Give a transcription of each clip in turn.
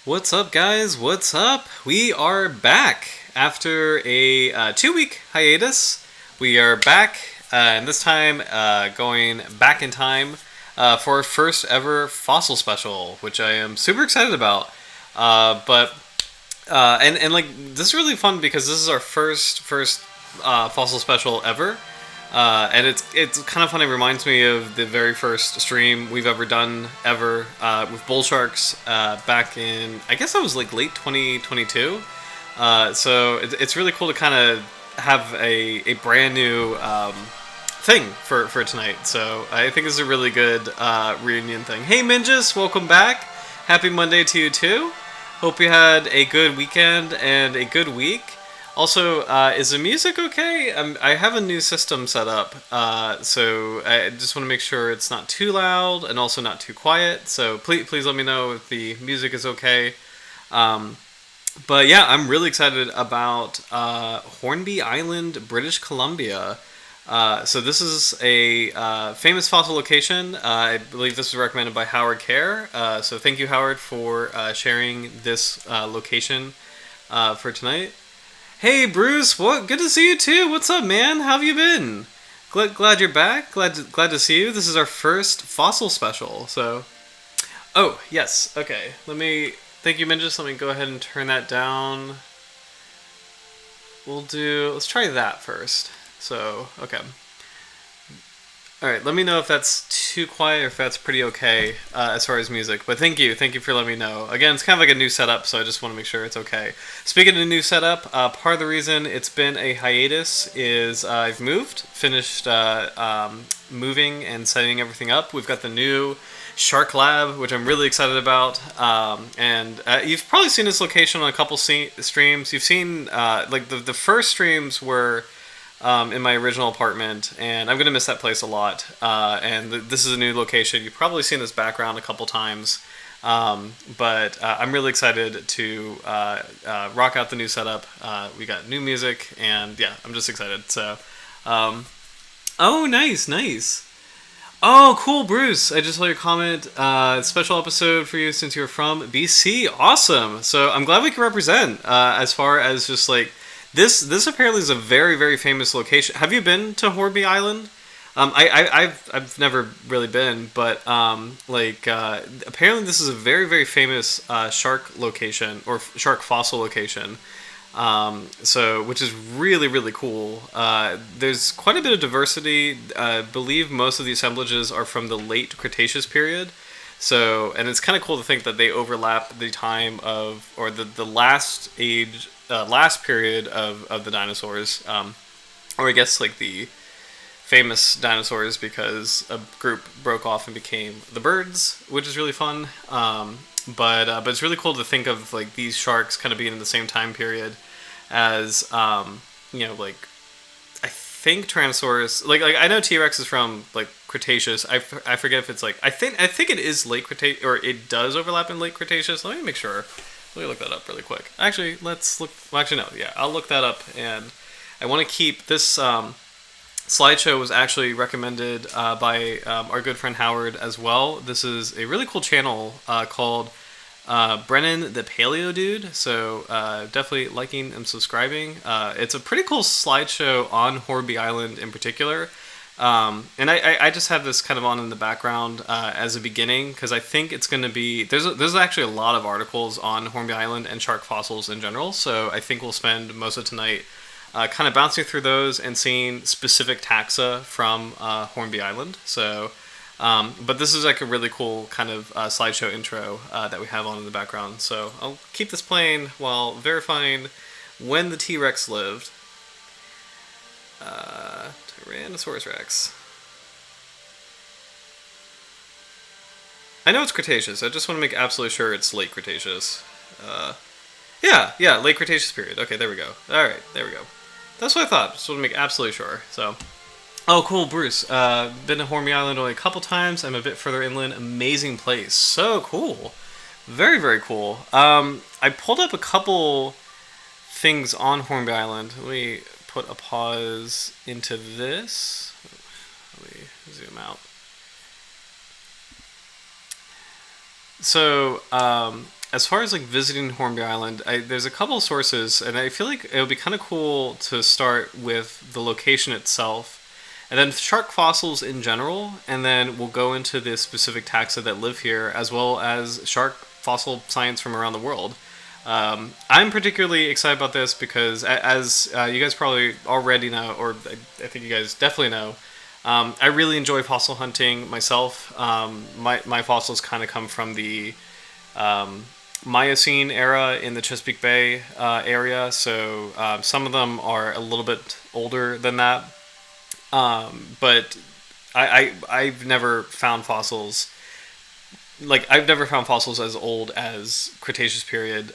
What's up, guys? What's up? We are back after a 2 week hiatus. We are back, and this time going back in time for our first ever fossil special, which I am super excited about. But and like this is really fun because this is our first fossil special ever. And it's kind of funny. It reminds me of the very first stream we've ever done ever with bull sharks back in, I guess that was like late 2022. So it's really cool to kind of have a brand new thing for tonight. So I think it's a really good reunion thing. Hey Mingus, welcome back. Happy Monday to you too. Hope you had a good weekend and a good week. Also, is the music okay? I have a new system set up, so I just want to make sure it's not too loud and also not too quiet. So please let me know if the music is okay. But yeah, I'm really excited about Hornby Island, British Columbia. So this is a famous fossil location. I believe this was recommended by Howard Kerr. So thank you, Howard, for sharing this location for tonight. Hey Bruce, what? Good to see you too. What's up, man? How have you been? Glad you're back. Glad to see you. This is our first fossil special. So, oh yes, okay. Let me. Thank you, Mingus. Let me go ahead and turn that down. Let's try that first. So, okay. Alright, let me know if that's too quiet or if that's pretty okay as far as music. But thank you for letting me know. Again, it's kind of like a new setup, so I just want to make sure it's okay. Speaking of new setup, part of the reason it's been a hiatus is I've finished moving and setting everything up. We've got the new Shark Lab, which I'm really excited about. And you've probably seen this location on a couple streams. You've seen, like, the first streams were in my original apartment, and I'm going to miss that place a lot. And this is a new location. You've probably seen this background a couple times. But I'm really excited to rock out the new setup. We got new music, and yeah, I'm just excited. So, oh, nice. Oh, cool, Bruce. I just saw your comment. Special episode for you since you're from BC. Awesome. So I'm glad we can represent as far as just like this apparently is a very famous location. Have you been to Hornby Island? I've never really been, but apparently this is a very famous shark location or shark fossil location. So which is really cool. There's quite a bit of diversity. I believe most of the assemblages are from the Late Cretaceous period. So, and it's kind of cool to think that they overlap the time of, or the last age, last period of the dinosaurs, or I guess like the famous dinosaurs, because a group broke off and became the birds, which is really fun. But it's really cool to think of like these sharks kind of being in the same time period as like I think Tyrannosaurus, like I know T-Rex is from like Cretaceous. I forget if it's like I think it is late Cretaceous, or it does overlap in late Cretaceous. Let me make sure. Let me look that up really quick. Actually, let's look. Well, actually, no. Yeah, I'll look that up. And I want to keep this slideshow was actually recommended by our good friend Howard as well. This is a really cool channel called Brennan the Paleo Dude. So definitely liking and subscribing. It's a pretty cool slideshow on Hornby Island in particular. And I just have this kind of on in the background as a beginning, because I think it's going to be there's actually a lot of articles on Hornby Island and shark fossils in general. So I think we'll spend most of tonight kind of bouncing through those and seeing specific taxa from Hornby Island. So, but this is like a really cool kind of slideshow intro that we have on in the background. So I'll keep this playing while verifying when the T-Rex lived. Tyrannosaurus Rex. I know it's Cretaceous. I just want to make absolutely sure it's late Cretaceous. Yeah, late Cretaceous period. Okay, there we go. All right, there we go. That's what I thought. Just want to make absolutely sure. So, oh, cool, Bruce. Been to Hornby Island only a couple times. I'm a bit further inland. Amazing place. So cool. Very cool. I pulled up a couple things on Hornby Island. Let me put a pause into this. Let me zoom out. So as far as like visiting Hornby Island, there's a couple of sources, and I feel like it would be kind of cool to start with the location itself, and then shark fossils in general, and then we'll go into the specific taxa that live here, as well as shark fossil science from around the world. I'm particularly excited about this because, as you guys probably already know, or I think you guys definitely know, I really enjoy fossil hunting myself. My fossils kind of come from the Miocene era in the Chesapeake Bay area, so some of them are a little bit older than that. But I've never found fossils. Like, I've never found fossils as old as Cretaceous period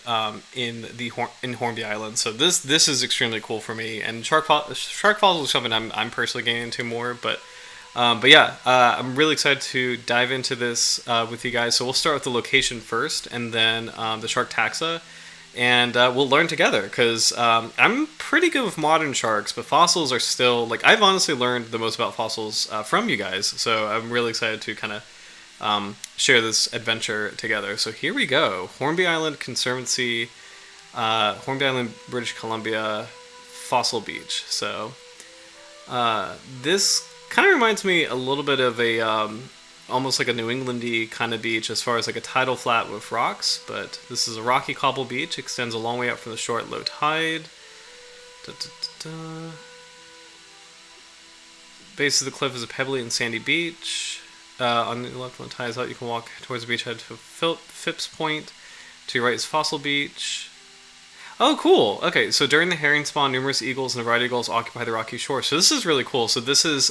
in Hornby Islands. So this is extremely cool for me. And shark fossils is something I'm personally getting into more. But yeah, I'm really excited to dive into this with you guys. So we'll start with the location first, and then the shark taxa, and we'll learn together. Because I'm pretty good with modern sharks, but fossils are still, like, I've honestly learned the most about fossils from you guys. So I'm really excited to kind of share this adventure together. So here we go. Hornby Island Conservancy, Hornby Island, British Columbia, Fossil Beach. So this kind of reminds me a little bit of a almost like a New Englandy kind of beach as far as like a tidal flat with rocks, but this is a rocky cobble beach, extends a long way up from the shore at low tide. Base of the cliff is a pebbly and sandy beach. On the left, when the tide is out, you can walk towards the beach head to Phipps Point. To your right is Fossil Beach. Oh, cool. Okay, so during the herring spawn, numerous eagles and a variety of gulls occupy the rocky shore. So this is really cool. So this is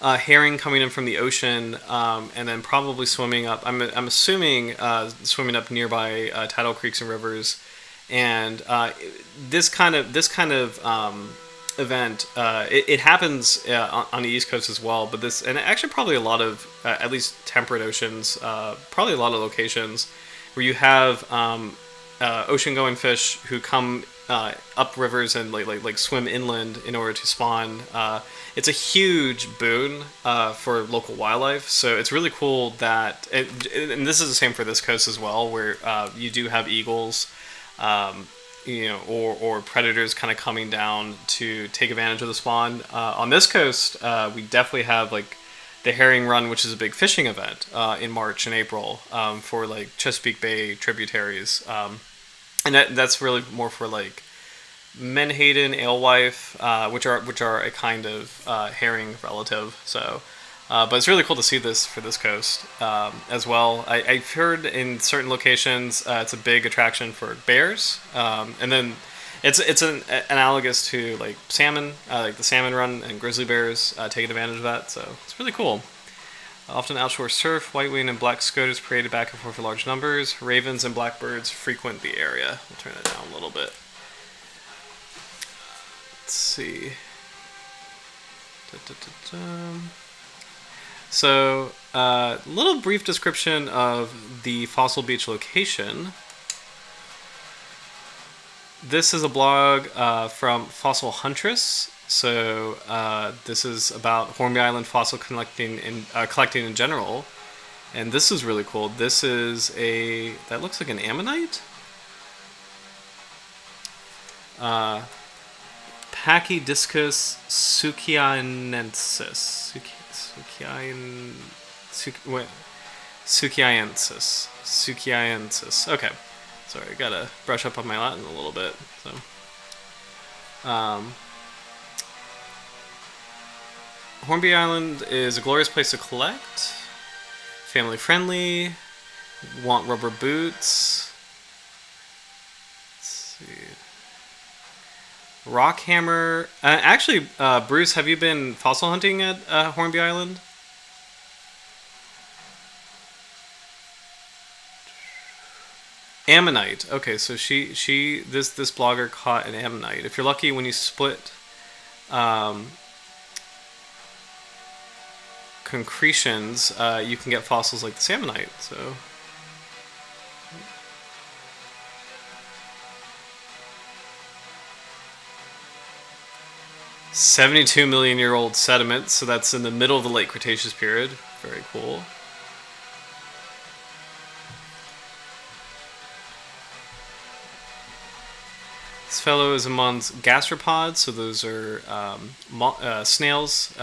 herring coming in from the ocean, and then probably swimming up. I'm assuming swimming up nearby tidal creeks and rivers. And this kind of event, it happens on the East Coast as well, but this, and actually probably a lot of at least temperate oceans, probably a lot of locations where you have ocean-going fish who come up rivers and like swim inland in order to spawn. It's a huge boon for local wildlife, so it's really cool that, and this is the same for this coast as well, where you do have eagles, or predators kind of coming down to take advantage of the spawn. On this coast, we definitely have like the herring run, which is a big fishing event in March and April for like Chesapeake Bay tributaries, and that's really more for like menhaden, alewife, which are a kind of herring relative. So. But it's really cool to see this for this coast as well. I've heard in certain locations it's a big attraction for bears, and then it's analogous to like salmon, like the salmon run, and grizzly bears taking advantage of that. So it's really cool. Often outshore surf, white-winged and black scotus paraded back and forth in large numbers. Ravens and blackbirds frequent the area. We'll turn it down a little bit. Let's see. So, little brief description of the Fossil Beach location. This is a blog from Fossil Huntress. So, this is about Hornby Island fossil collecting in general. And this is really cool. This is that looks like an ammonite? Pachydiscus sukianensis. Sukiensis. Okay. Sorry, I gotta brush up on my Latin a little bit. So, Hornby Island is a glorious place to collect. Family friendly. Want rubber boots. Let's see. Rockhammer. Actually, Bruce, have you been fossil hunting at Hornby Island? Ammonite. Okay, so this blogger caught an ammonite. If you're lucky, when you split concretions, you can get fossils like the salmonite. So. 72-million-year-old sediment, so that's in the middle of the Late Cretaceous period. Very cool. This fellow is amongst gastropods, so those are snails,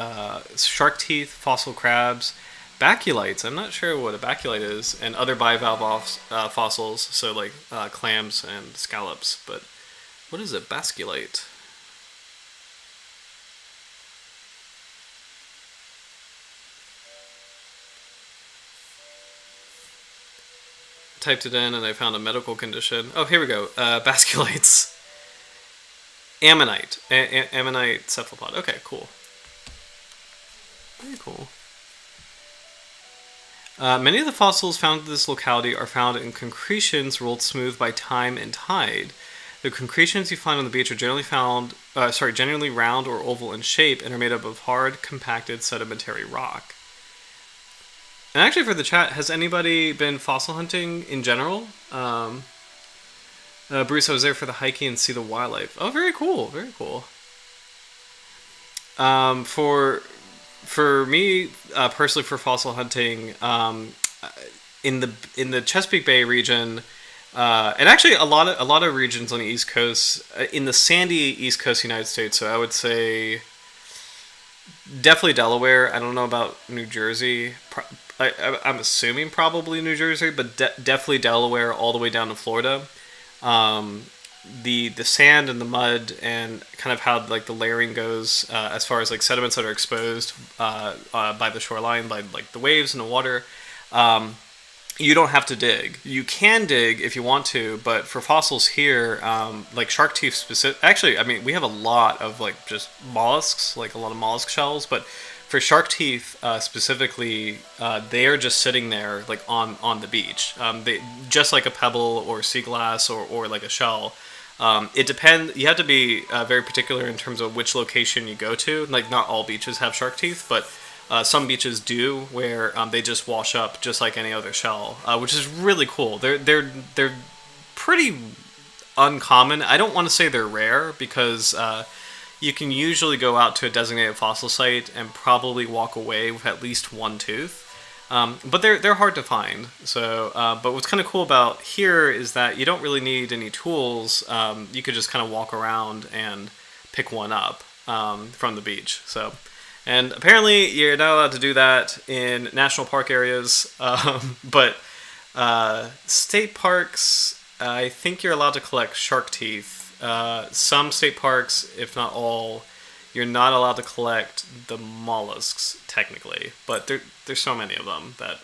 shark teeth, fossil crabs, baculites. I'm not sure what a baculite is, and other bivalve fossils, so like clams and scallops. But what is a basculite? Typed it in and I found a medical condition. Oh, here we go. Basculites. Ammonite. Ammonite cephalopod. Okay, cool. Very cool. Many of the fossils found in this locality are found in concretions rolled smooth by time and tide. The concretions you find on the beach are generally round or oval in shape and are made up of hard, compacted sedimentary rock. And actually, for the chat, has anybody been fossil hunting in general? Bruce, I was there for the hiking and see the wildlife. Oh, very cool, very cool. For me personally, for fossil hunting, in the Chesapeake Bay region, and actually a lot of regions on the East Coast, in the sandy East Coast United States. So I would say definitely Delaware. I don't know about New Jersey. I'm assuming probably New Jersey, but definitely Delaware all the way down to Florida. The sand and the mud and kind of how like the layering goes as far as like sediments that are exposed by the shoreline, by like the waves and the water. You don't have to dig. You can dig if you want to, but for fossils here, like shark teeth specific. Actually, I mean we have a lot of like just mollusks, like a lot of mollusk shells, but for shark teeth specifically, they are just sitting there like on the beach. They just like a pebble or sea glass or like a shell. It depends. You have to be very particular in terms of which location you go to. Like not all beaches have shark teeth, but some beaches do, where they just wash up just like any other shell, which is really cool. They're pretty uncommon. I don't want to say they're rare because you can usually go out to a designated fossil site and probably walk away with at least one tooth. But they're hard to find. So, but what's kind of cool about here is that you don't really need any tools. You could just kind of walk around and pick one up from the beach. So, and apparently you're not allowed to do that in national park areas. But state parks, I think you're allowed to collect shark teeth. Some state parks, if not all, you're not allowed to collect the mollusks technically, but there's so many of them that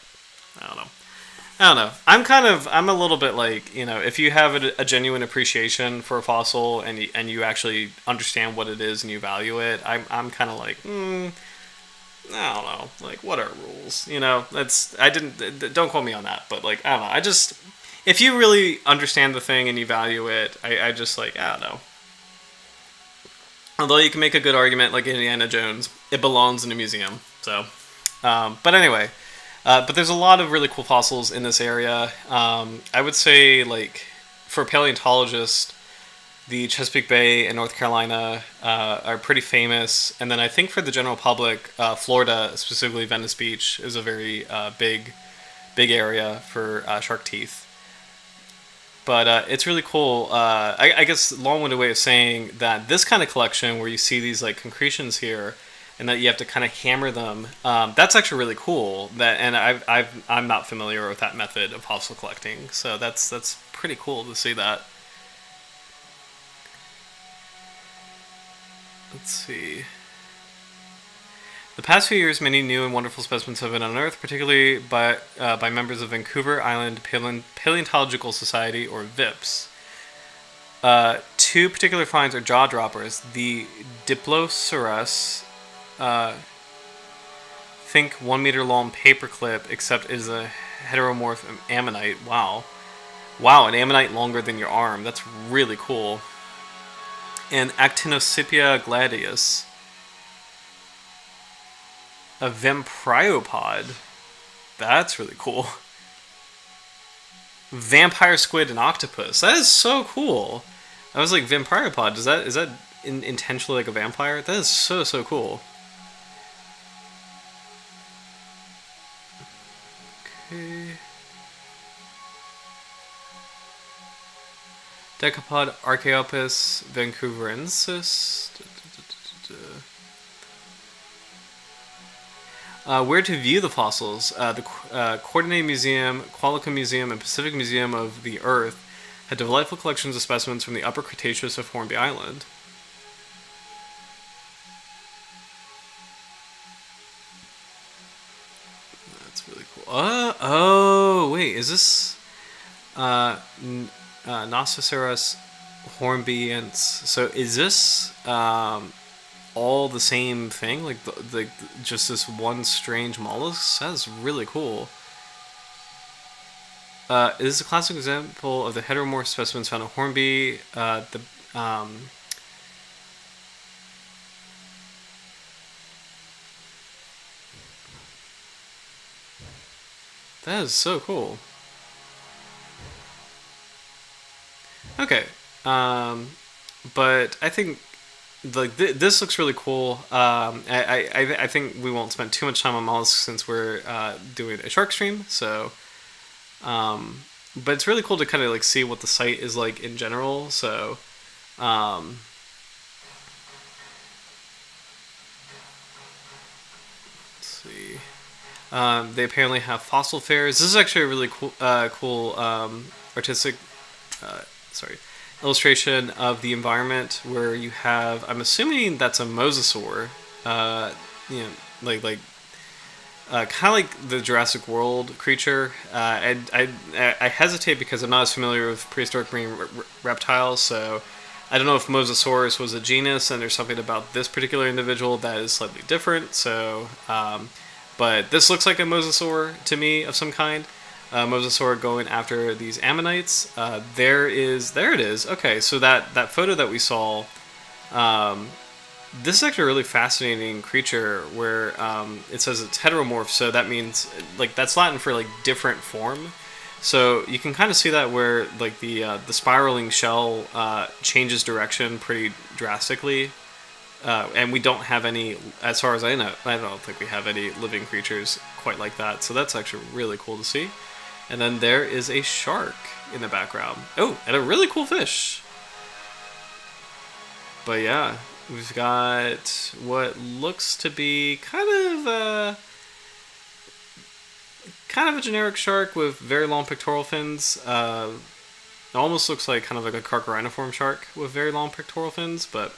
I don't know. I'm a little bit like, if you have a genuine appreciation for a fossil and you actually understand what it is and you value it, I'm kind of like, I don't know, like what are rules? Don't quote me on that, but like I don't know. If you really understand the thing and you value it, I just like, I don't know. Although you can make a good argument, like Indiana Jones, it belongs in a museum. So, but anyway, but there's a lot of really cool fossils in this area. I would say, like, for paleontologists, the Chesapeake Bay and North Carolina are pretty famous. And then I think for the general public, Florida, specifically Venice Beach, is a very big area for shark teeth. But it's really cool. I guess long-winded way of saying that this kind of collection where you see these like concretions here, and that you have to kind of hammer them. That's actually really cool. I'm not familiar with that method of fossil collecting, so that's pretty cool to see that. Let's see. The past few years, many new and wonderful specimens have been unearthed, particularly by members of Vancouver Island Paleontological Society, or VIPS. Two particular finds are jaw droppers. The Diplosaurus, think 1 meter long paperclip, except it is a heteromorph ammonite. Wow, an ammonite longer than your arm. That's really cool. And Actinoscipia gladius, a vampiriopod. That's really cool. Vampire squid and octopus. That is so cool. I was like, vampiriopod. Is that intentionally like a vampire? That is so cool. Okay. Decapod Archaeopus vancouverensis. Where to view the fossils? The Coordinate Museum, Qualicum Museum, and Pacific Museum of the Earth had delightful collections of specimens from the Upper Cretaceous of Hornby Island. That's really cool. Oh, wait, is this Nosoceros hornbiense? So is this all the same thing? Like just this one strange mollusk? That's really cool. It is a classic example of the heteromorph specimens found at Hornby. That is so cool. Okay, but I think like this looks really cool. I think we won't spend too much time on mollusks since we're doing a shark stream. So, but it's really cool to kind of like see what the site is like in general. So, let's see. They apparently have fossil fairs. This is actually a really cool artistic, illustration of the environment where you have. I'm assuming that's a mosasaur. You know, kind of like the Jurassic World creature. And I hesitate because I'm not as familiar with prehistoric marine reptiles, so I don't know if Mosasaurus was a genus and there's something about this particular individual that is slightly different. So, but this looks like a mosasaur to me of some kind. Mosasaur going after these ammonites. There it is. Okay, so that photo that we saw, this is actually a really fascinating creature where it says it's heteromorph, so that means like that's Latin for like different form. So you can kind of see that where like the spiraling shell changes direction pretty drastically. And we don't have any, as far as I know, I don't think we have any living creatures quite like that. So that's actually really cool to see. And then there is a shark in the background. Oh, and a really cool fish. But yeah, we've got what looks to be kind of a generic shark with very long pectoral fins. It almost looks like kind of like a carchariniform shark with very long pectoral fins, but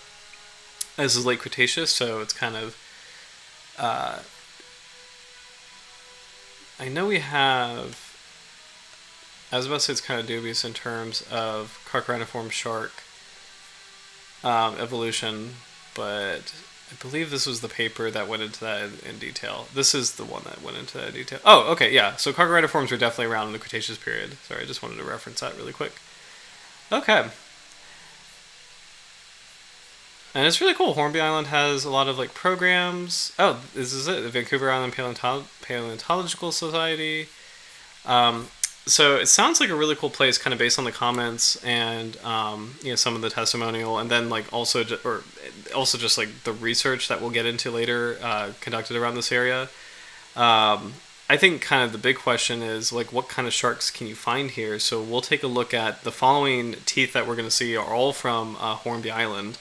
this is Late Cretaceous, so it's kind of. I know we have. I was about to say it's kind of dubious in terms of carchariniform shark evolution, but I believe this was the paper that went into that in detail. This is the one that went into that in detail. Oh, okay, yeah. So carchariniforms were definitely around in the Cretaceous period. Sorry, I just wanted to reference that really quick. Okay. And it's really cool. Hornby Island has a lot of like programs. Oh, this is it. The Vancouver Island Paleontological Society. So it sounds like a really cool place, kind of based on the comments and some of the testimonial, and then like also just like the research that we'll get into later conducted around this area. I think kind of the big question is like what kind of sharks can you find here? So we'll take a look at the following teeth that we're going to see are all from Hornby Island.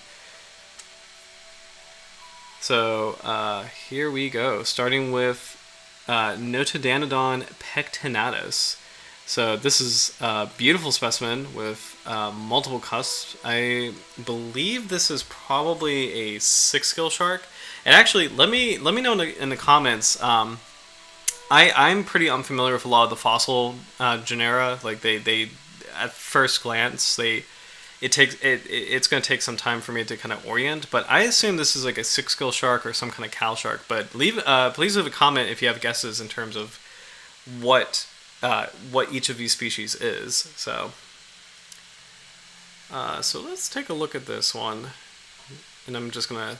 So here we go, starting with Notodanodon pectinatus. So this is a beautiful specimen with multiple cusps. I believe this is probably a 6-gill shark. And actually, let me know in the comments. I'm pretty unfamiliar with a lot of the fossil genera. Like they at first glance it's going to take some time for me to kind of orient, but I assume this is like a 6-gill shark or some kind of cow shark. But please leave a comment if you have guesses in terms of what each of these species is. So let's take a look at this one, and I'm just going to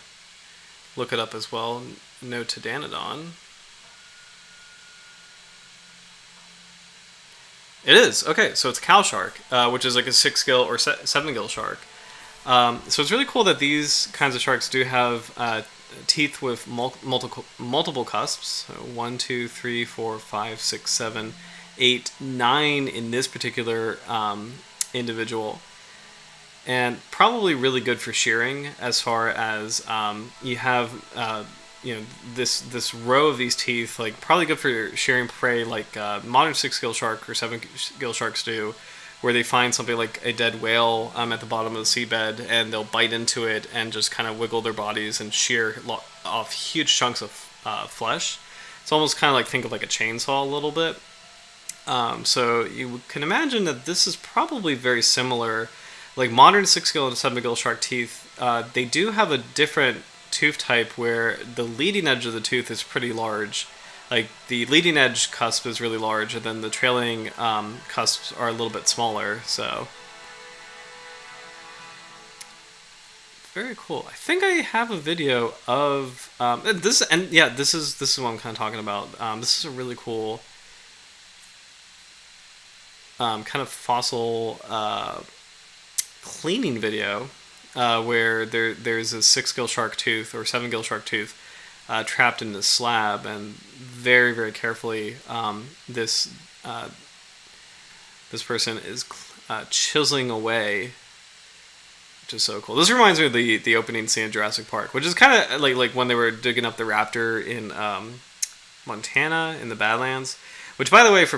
look it up as well. Notodanodon. It is. Okay, so it's a cow shark, which is like a 6-gill or 7-gill shark. So it's really cool that these kinds of sharks do have teeth with multiple cusps. So 1, 2, 3, 4, 5, 6, 7, 8, 9 in this particular individual. and probably really good for shearing. As far as you have this row of these teeth, like probably good for shearing prey, like modern 6-gill shark or 7-gill sharks do, where they find something like a dead whale at the bottom of the seabed, and they'll bite into it and just kind of wiggle their bodies and shear off huge chunks of flesh. It's almost kind of like, think of like a chainsaw a little bit. So you can imagine that this is probably very similar. Like modern 6-gill and 7-gill shark teeth, they do have a different tooth type where the leading edge of the tooth is pretty large. Like the leading edge cusp is really large, and then the trailing cusps are a little bit smaller. So very cool. I think I have a video of this, and yeah, this is what I'm kind of talking about. This is a really cool kind of fossil cleaning video where there's a 6-gill shark tooth or 7-gill shark tooth trapped in this slab, and very, very carefully this person is chiseling away, which is so cool. This reminds me of the opening scene of Jurassic Park, which is kind of like when they were digging up the raptor in Montana in the Badlands. Which, by the way, for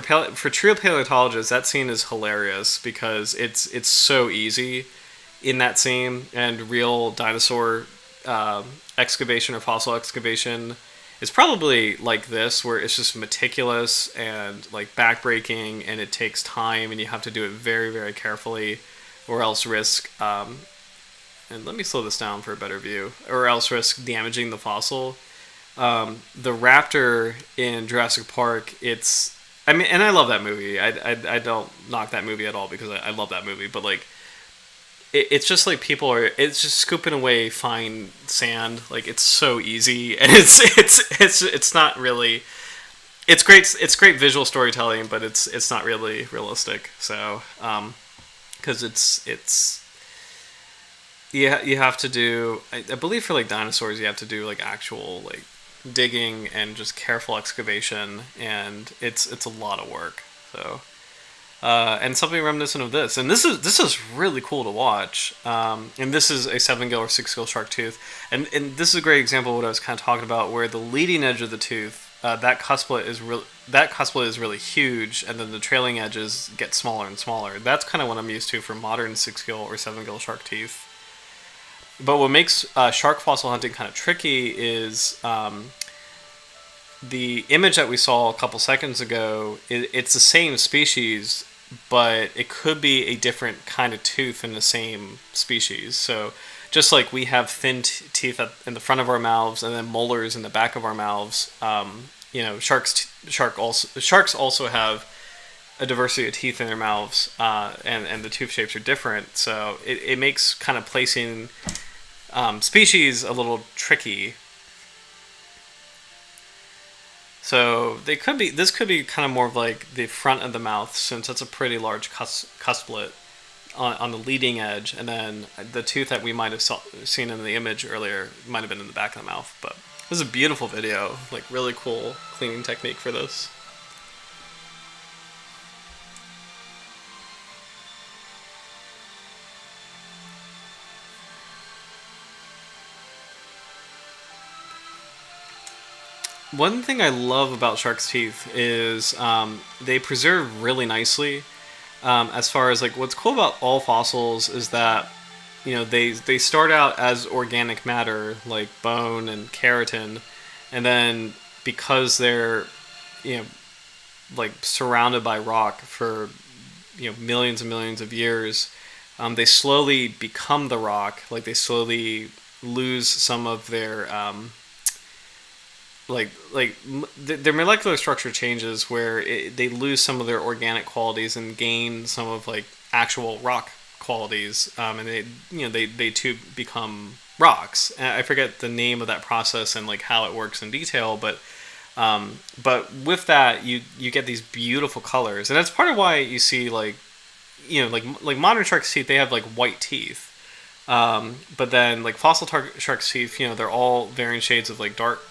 true paleontologists, that scene is hilarious because it's so easy in that scene, and real dinosaur excavation or fossil excavation is probably like this, where it's just meticulous and like backbreaking, and it takes time, and you have to do it very, very carefully, or else risk. And let me slow this down for a better view, or else risk damaging the fossil. The raptor in Jurassic Park, I mean, and I love that movie. I don't knock that movie at all because I love that movie. But like, it's just like it's just scooping away fine sand. Like, it's so easy, and it's not really. It's great visual storytelling, but it's not really realistic. So, because you have to do. I believe for like dinosaurs, you have to do like actual like digging and just careful excavation, and it's a lot of work. So and something reminiscent of this, and this is really cool to watch. And this is a 7-gill or 6-gill shark tooth, and this is a great example of what I was kind of talking about, where the leading edge of the tooth, that cusplet is really huge, and then the trailing edges get smaller and smaller. That's kind of what I'm used to for modern 6-gill or 7-gill shark teeth. But what makes shark fossil hunting kind of tricky is the image that we saw a couple seconds ago. It's the same species, but it could be a different kind of tooth in the same species. So just like we have thin teeth in the front of our mouths and then molars in the back of our mouths, sharks also have a diversity of teeth in their mouths, and the tooth shapes are different. So it makes kind of placing species a little tricky. So this could be kind of more of like the front of the mouth, since that's a pretty large cusplet on the leading edge, and then the tooth that we might have seen in the image earlier might have been in the back of the mouth. But this is a beautiful video, like really cool cleaning technique for this. One thing I love about shark's teeth is they preserve really nicely. As far as like what's cool about all fossils is that they start out as organic matter like bone and keratin, and then because they're like surrounded by rock for millions and millions of years, they slowly become the rock. Like they slowly lose some of their their molecular structure changes, where they lose some of their organic qualities and gain some of like actual rock qualities, and they too become rocks. And I forget the name of that process and like how it works in detail, but with that you get these beautiful colors, and that's part of why you see like modern shark's teeth, they have like white teeth. But then like fossil shark's teeth, they're all varying shades of like dark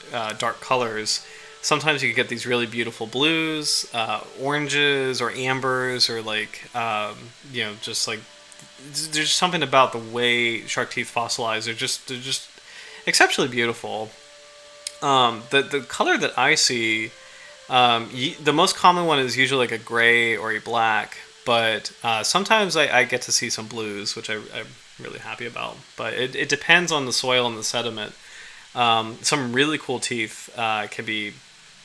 colors. Sometimes you can get these really beautiful blues, oranges, or ambers, or like just like there's something about the way shark teeth fossilize. They're just exceptionally beautiful. The color that I see, the most common one is usually like a gray or a black, but sometimes I get to see some blues, which I'm really happy about. But it depends on the soil and the sediment. Some really cool teeth can be,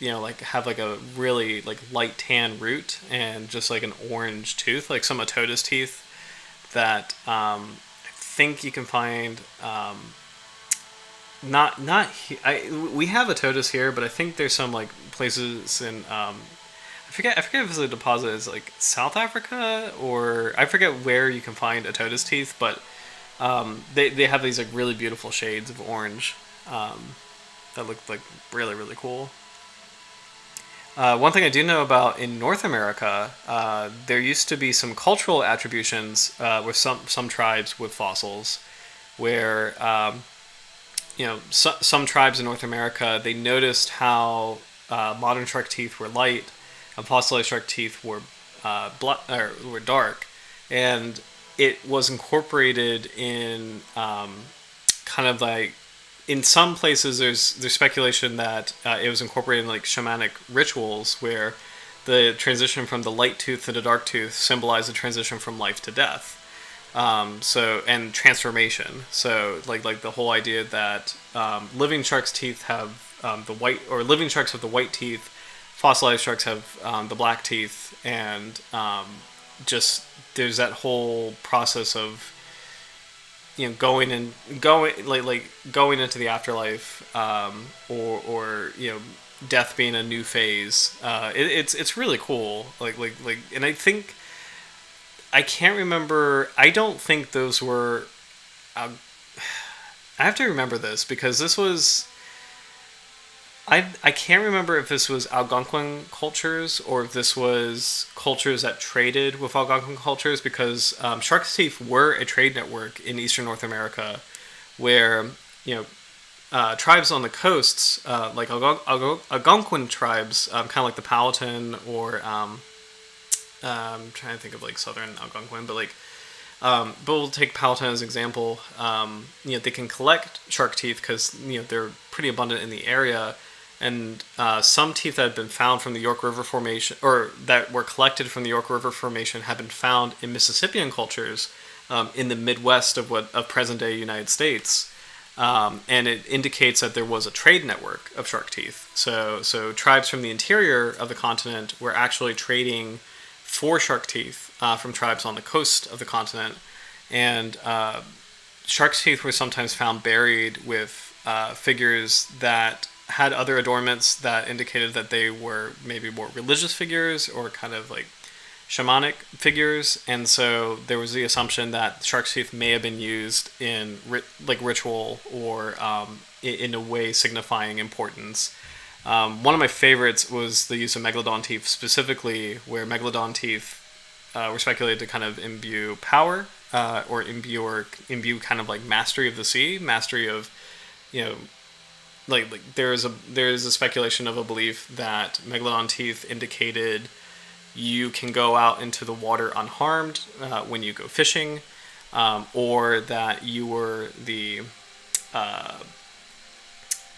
like have like a really like light tan root and just like an orange tooth, like some Ototus teeth that I think you can find. We have Ototus here, but I think there's some like places in I forget if the deposit is like South Africa, or I forget where you can find Ototus teeth, but they have these like really beautiful shades of orange that look like really really cool. One thing I do know about in North America, there used to be some cultural attributions with some tribes with fossils, where some tribes in North America, they noticed how modern shark teeth were light and fossilized shark teeth were were dark, and it was incorporated in kind of like, in some places there's speculation that it was incorporated in like shamanic rituals where the transition from the light tooth to the dark tooth symbolized the transition from life to death. And transformation. So like the whole idea that living sharks' teeth have the white, or living sharks have the white teeth, fossilized sharks have the black teeth, and just there's that whole process of going into the afterlife, or death being a new phase. It's really cool. And I think. I can't remember. I don't think those were. I have to remember this because this was. I can't remember if this was Algonquin cultures or if this was cultures that traded with Algonquin cultures, because shark teeth were a trade network in Eastern North America, where tribes on the coasts, like Algonquin tribes, kind of like the Powhatan or. I'm trying to think of like Southern Algonquin, but we'll take Powhatan as an example. They can collect shark teeth because they're pretty abundant in the area, and some teeth that have been found from the York River Formation, or that were collected from the York River Formation, have been found in Mississippian cultures in the Midwest of present day United States. And it indicates that there was a trade network of shark teeth. So tribes from the interior of the continent were actually trading for shark teeth from tribes on the coast of the continent, and shark's teeth were sometimes found buried with figures that had other adornments that indicated that they were maybe more religious figures or kind of like shamanic figures, and so there was the assumption that shark's teeth may have been used in ritual or in a way signifying importance. One of my favorites was the use of megalodon teeth, specifically where megalodon teeth were speculated to kind of imbue power, or imbue kind of like mastery of the sea, mastery of, there is a speculation of a belief that megalodon teeth indicated you can go out into the water unharmed when you go fishing, or that you were what's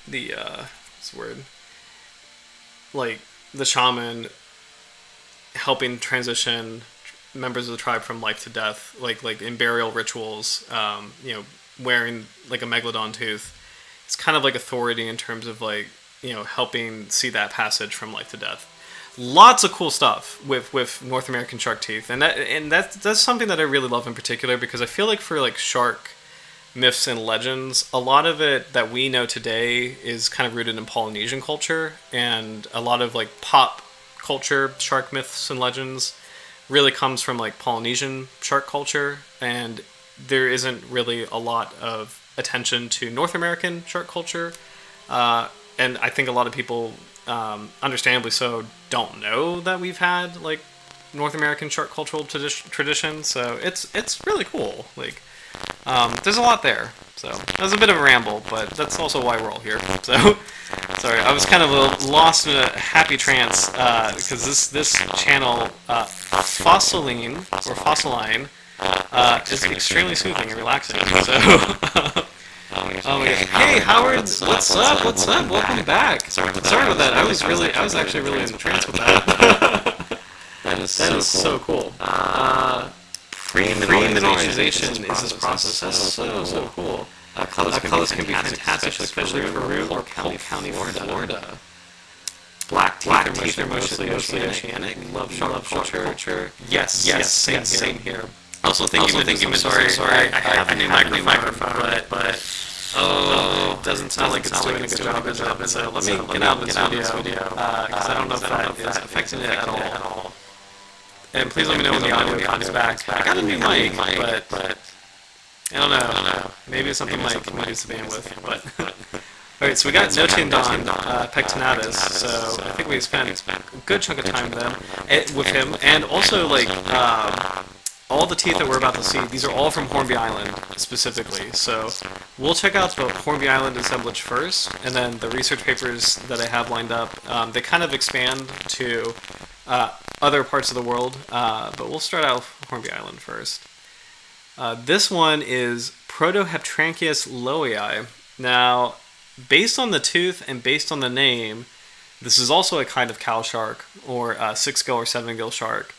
the word? Like the shaman helping transition members of the tribe from life to death, like in burial rituals, wearing like a megalodon tooth. It's kind of like authority in terms of helping see that passage from life to death. Lots of cool stuff with North American shark teeth, and that's something that I really love in particular, because I feel like for shark myths and legends, a lot of it that we know today is kind of rooted in Polynesian culture, and a lot of pop culture shark myths and legends really comes from Polynesian shark culture, and there isn't really a lot of attention to North American shark culture, and I think a lot of people, understandably so, don't know that we've had North American shark cultural tradition. So it's really cool. There's a lot there. So that was a bit of a ramble, but that's also why we're all here. So sorry, I was kind of lost in a happy trance because this channel, Fossiline, is extremely soothing and relaxing. So, oh my gosh. Hey Howard, what's up? What's up? Welcome back. Sorry about that. I was actually really entranced with that. That is so cool. Pre-mineralization is this process. That's so cool. Colors can be fantastic, especially for rural County, Florida. Black teeth are mostly oceanic. Love shark culture. Yes, same here. Also, thank you. Sorry, I have a new microphone, but it doesn't sound like it's doing a good job. So let me get out of this video because I don't know if that is affecting it at all. And please let me know when the audio comes back. I got a new mic, but I don't know. Maybe something might use the bandwidth. But alright, so we got Noche and Dawn, Pectinatus. So I think we spent a good chunk of time with him, and also like all the teeth that we're about to see. These are all from Hornby Island specifically. So we'll check out the Hornby Island assemblage first, and then the research papers that I have lined up. They kind of expand to other parts of the world, but we'll start out with Hornby Island first. This one is Protoheptranchius lowii. Now, based on the tooth and based on the name, this is also a kind of cow shark, or a 6-gill or 7-gill shark.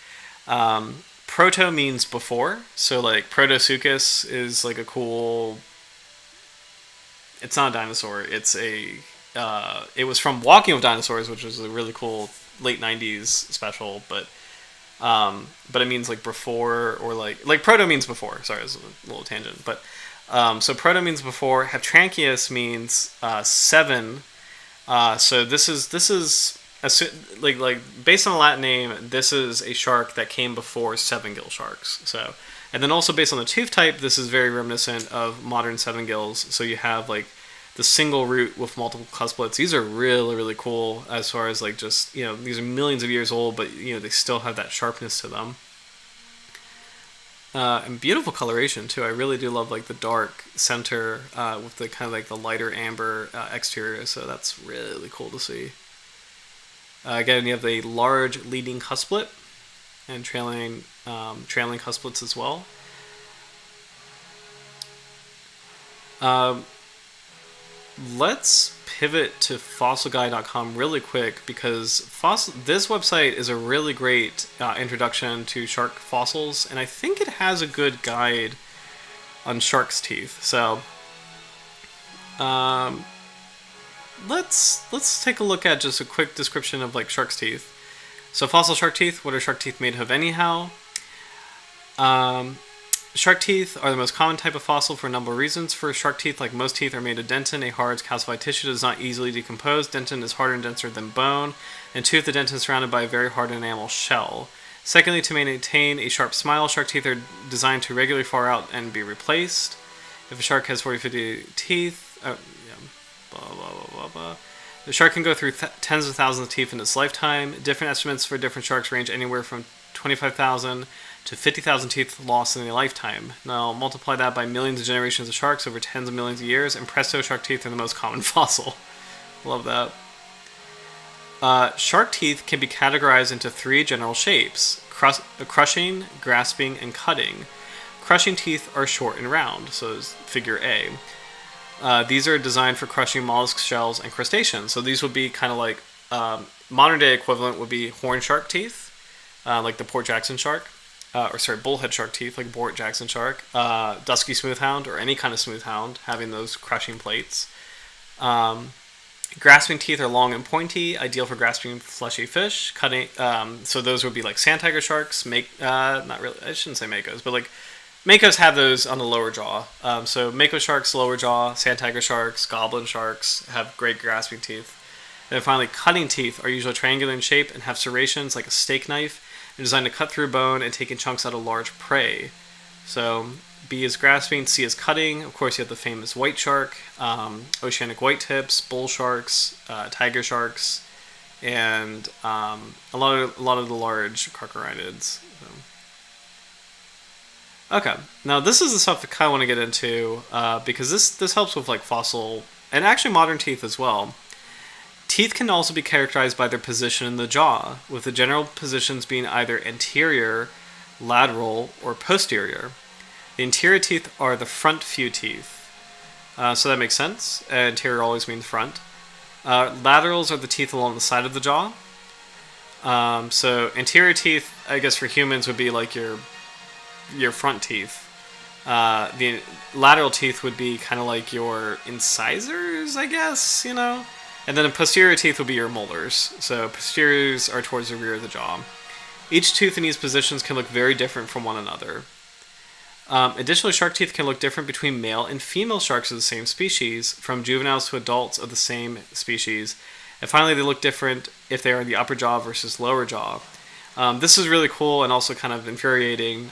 Proto means before, so like Protosuchus is like a cool... It's not a dinosaur, it's a... it was from Walking with Dinosaurs, which was a really cool late 90s special, but it means like before, or like proto means before. Sorry, it's a little tangent, but so proto means before. Heptranchius means 7. So this is like based on the Latin name, this is a shark that came before 7-gill sharks. So, and then also based on the tooth type, this is very reminiscent of modern 7-gills. So you have like the single root with multiple cusplets. These are really, really cool as far as like just, these are millions of years old, but they still have that sharpness to them. And beautiful coloration too. I really do love like the dark center with the kind of like the lighter amber exterior. So that's really cool to see. Again, you have the large leading cusplet and trailing cusplets as well. Let's pivot to fossilguy.com really quick, because this website is a really great introduction to shark fossils, and I think it has a good guide on shark's teeth. So let's take a look at just a quick description of like shark's teeth. So fossil shark teeth. What are shark teeth made of anyhow? Shark teeth are the most common type of fossil for a number of reasons. First, shark teeth, like most teeth, are made of dentin, a hard calcified tissue that does not easily decompose. Dentin is harder and denser than bone. And tooth, the dentin is surrounded by a very hard enamel shell. Secondly, to maintain a sharp smile, shark teeth are designed to regularly fall out and be replaced. If a shark has 40-50 teeth, the shark can go through tens of thousands of teeth in its lifetime. Different estimates for different sharks range anywhere from 25,000 to 50,000 teeth lost in a lifetime. Now multiply that by millions of generations of sharks over tens of millions of years, and presto, shark teeth are the most common fossil. Love that. Shark teeth can be categorized into 3 general shapes: crushing, grasping, and cutting. Crushing teeth are short and round, so it's figure A. These are designed for crushing mollusk shells and crustaceans. So these would be kind of like modern day equivalent would be horn shark teeth, like the Port Jackson shark. Bullhead shark teeth, like Port Jackson shark, dusky smoothhound, or any kind of smoothhound, having those crushing plates. Grasping teeth are long and pointy, ideal for grasping fleshy fish. Cutting, so those would be like sand tiger sharks. Not really. I shouldn't say makos, but like makos have those on the lower jaw. So mako sharks, lower jaw. Sand tiger sharks, goblin sharks have great grasping teeth. And then finally, cutting teeth are usually triangular in shape and have serrations like a steak knife. They're designed to cut through bone and taking chunks out of large prey. So B is grasping, C is cutting. Of course, you have the famous white shark, oceanic white tips, bull sharks, tiger sharks, and a lot of the large carcharidids. So. Okay, now this is the stuff I kind of want to get into because this helps with like fossil and actually modern teeth as well. Teeth can also be characterized by their position in the jaw, with the general positions being either anterior, lateral, or posterior. The anterior teeth are the front few teeth. So that makes sense. Anterior always means front. Laterals are the teeth along the side of the jaw. So anterior teeth, I guess for humans, would be like your front teeth. The lateral teeth would be kind of like your incisors, I guess, you know? And then the posterior teeth would be your molars. So posteriors are towards the rear of the jaw. Each tooth in these positions can look very different from one another. Additionally, shark teeth can look different between male and female sharks of the same species, from juveniles to adults of the same species. And finally, they look different if they are in the upper jaw versus lower jaw. This is really cool and also kind of infuriating.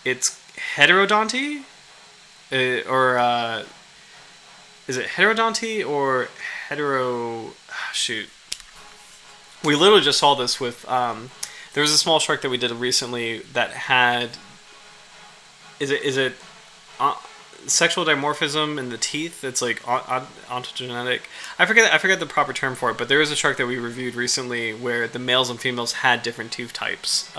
It's heterodonty, or is it heterodonty or hetero? Shoot, we literally just saw this with. There was a small shark that we did recently that had. Is it sexual dimorphism in the teeth? It's like ontogenetic. I forget the proper term for it, but there is a shark that we reviewed recently where the males and females had different tooth types,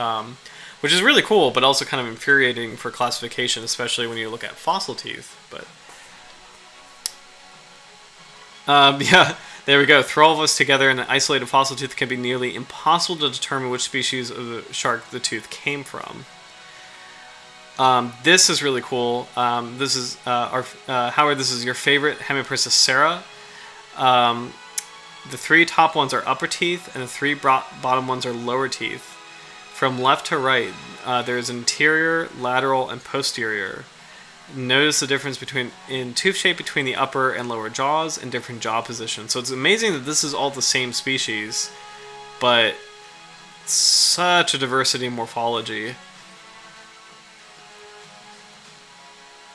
which is really cool, but also kind of infuriating for classification, especially when you look at fossil teeth. But yeah, there we go. Throw all of us together in an isolated fossil tooth, it can be nearly impossible to determine which species of the shark the tooth came from. This is really cool. This is Howard. This is your favorite Hemiprissa sera. The 3 top ones are upper teeth, and the 3 bottom ones are lower teeth. From left to right, there is anterior, lateral, and posterior. Notice the difference in tooth shape between the upper and lower jaws and different jaw positions. So it's amazing that this is all the same species, but such a diversity in morphology.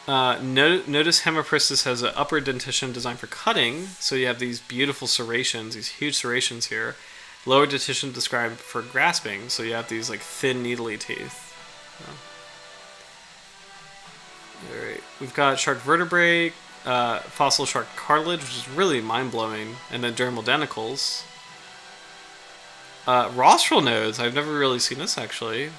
Notice Hemiprissa has an upper dentition designed for cutting, so you have these beautiful serrations, these huge serrations here. Lower dentition described for grasping, so you have these like thin, needly teeth. Alright, we've got shark vertebrae, fossil shark cartilage, which is really mind-blowing, and then dermal denticles. Rostral nodes, I've never really seen this actually.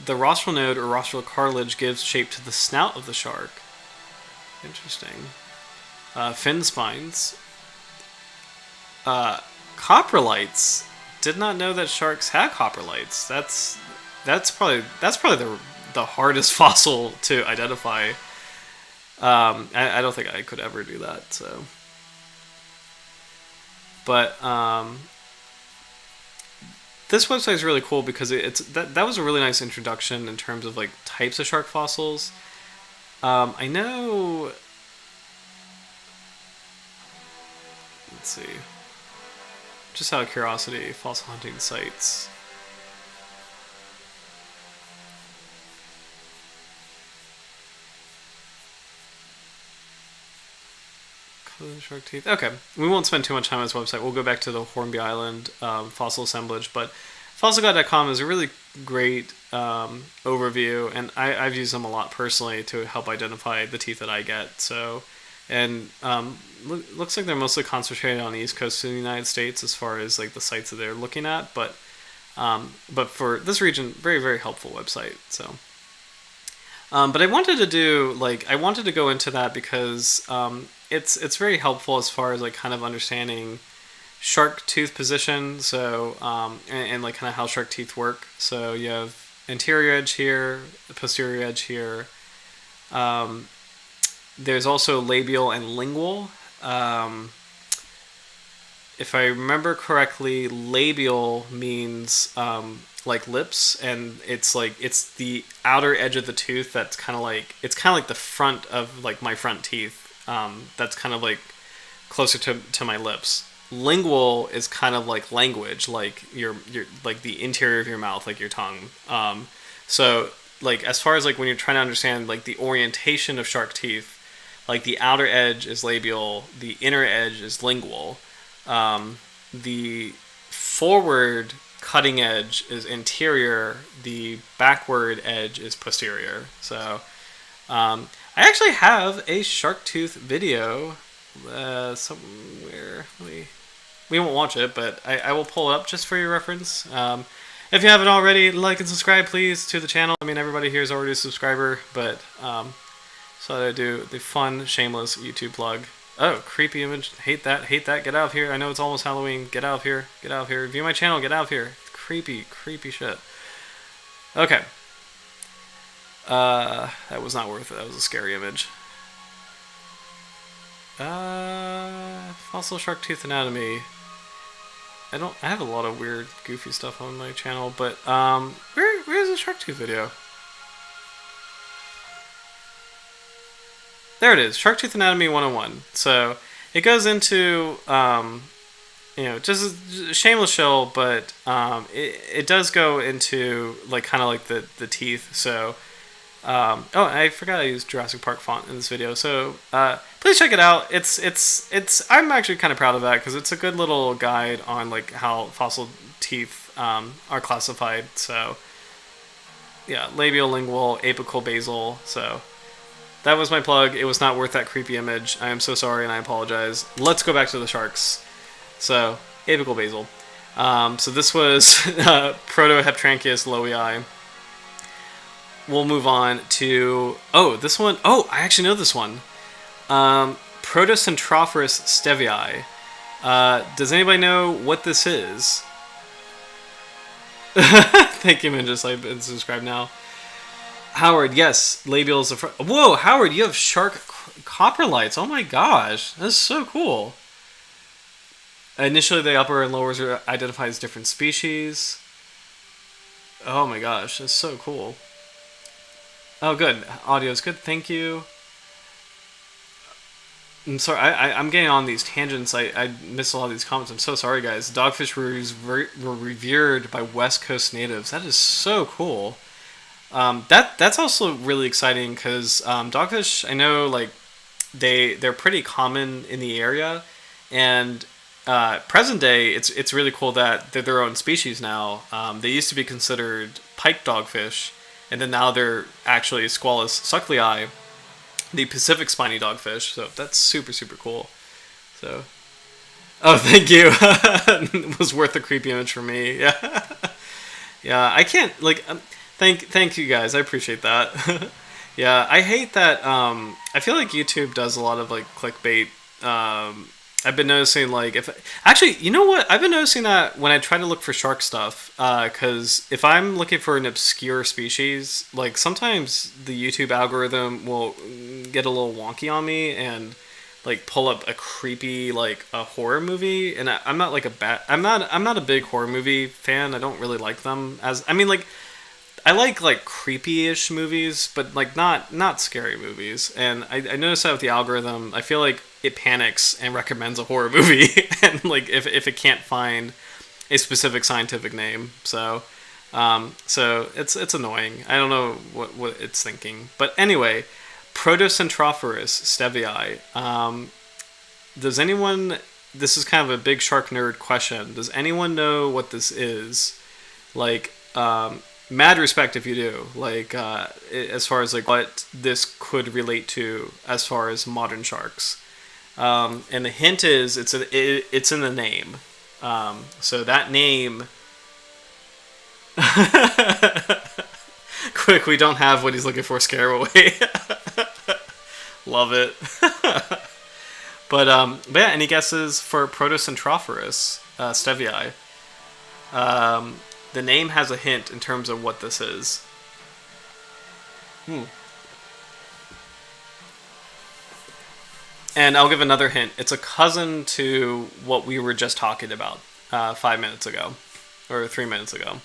The rostral node or rostral cartilage gives shape to the snout of the shark. Interesting. Fin spines. Coprolites. Did not know that sharks had coprolites. That's probably the hardest fossil to identify. I don't think I could ever do that. So, but this website is really cool because that was a really nice introduction in terms of like types of shark fossils. I know. Let's see. Just out of curiosity, fossil hunting sites. Shark teeth. Okay, we won't spend too much time on this website. We'll go back to the Hornby Island fossil assemblage, but fossilguide.com is a really great overview, and I've used them a lot personally to help identify the teeth that I get. So, and looks like they're mostly concentrated on the East Coast of the United States as far as like the sites that they're looking at, but for this region, very, very helpful website. So. But I wanted to go into that because it's very helpful as far as like kind of understanding shark tooth position. So and like kind of how shark teeth work. So you have anterior edge here, posterior edge here. There's also labial and lingual. If I remember correctly, labial means like lips, and it's the outer edge of the tooth that's kind of like the front of like my front teeth. That's kind of like closer to my lips. Lingual is kind of like language, like your like the interior of your mouth, like your tongue. So like as far as like when you're trying to understand like the orientation of shark teeth, like the outer edge is labial, the inner edge is lingual. The forward cutting edge is anterior, the backward edge is posterior. So I actually have a shark tooth video somewhere. We won't watch it, but I will pull it up just for your reference. If you haven't already, like and subscribe, please, to the channel. I mean, everybody here is already a subscriber, but so I do the fun, shameless YouTube plug. Oh, creepy image. Hate that. Hate that. Get out of here. I know it's almost Halloween. Get out of here. Get out of here. View my channel. Get out of here. Creepy, creepy shit. Okay. That was not worth it. That was a scary image. Fossil shark tooth anatomy. I have a lot of weird, goofy stuff on my channel, but where's the shark tooth video? There it is, Shark Tooth Anatomy 101. So it goes into, just a shameless shill, but it does go into like kind of like the teeth. So, oh, I forgot I used Jurassic Park font in this video. So please check it out. I'm actually kind of proud of that because it's a good little guide on like how fossil teeth are classified. So yeah, labial, lingual, apical, basal. So. That was my plug. It was not worth that creepy image. I am so sorry and I apologize. Let's go back to the sharks. So, apical basal. So this was Protoheptranchus lowii. We'll move on to... Oh, this one. Oh, I actually know this one. Protocentrophorus stevii. Does anybody know what this is? Thank you, Minjus. I've been subscribed now. Howard, yes, labials. Whoa, Howard, you have shark coprolites. Oh my gosh, that's so cool. Initially, the upper and lowers are identified as different species. Oh my gosh, that's so cool. Oh, good. Audio's good. Thank you. I'm sorry, I'm getting on these tangents. I missed a lot of these comments. I'm so sorry, guys. Dogfish were revered by West Coast natives. That is so cool. That's also really exciting because dogfish, I know, like they're pretty common in the area, and present day it's really cool that they're their own species now. They used to be considered pike dogfish, and then now they're actually Squalus sucklei, the Pacific spiny dogfish. So that's super, super cool. So, oh, thank you. It was worth the creepy image for me. Yeah, yeah. I can't like. Thank you guys. I appreciate that. Yeah, I hate that. I feel like YouTube does a lot of like clickbait. I've been noticing like actually, you know what? I've been noticing that when I try to look for shark stuff, because if I'm looking for an obscure species, like sometimes the YouTube algorithm will get a little wonky on me and like pull up a creepy like a horror movie, and I'm not like I'm not a big horror movie fan. I don't really like them like. I like creepy-ish movies, but like not scary movies. And I noticed that with the algorithm, I feel like it panics and recommends a horror movie, and like if it can't find a specific scientific name, so it's annoying. I don't know what it's thinking, but anyway, Protocentrophorus stevii. Does anyone? This is kind of a big shark nerd question. Does anyone know what this is? Like. Mad respect if you do, like as far as like what this could relate to as far as modern sharks, and the hint is it's in the name, so that name. Quick, we don't have what he's looking for. Scare away. Love it. But yeah, any guesses for Protocentrophorus stevii? The name has a hint in terms of what this is. And I'll give another hint. It's a cousin to what we were just talking about 5 minutes ago. Or 3 minutes ago.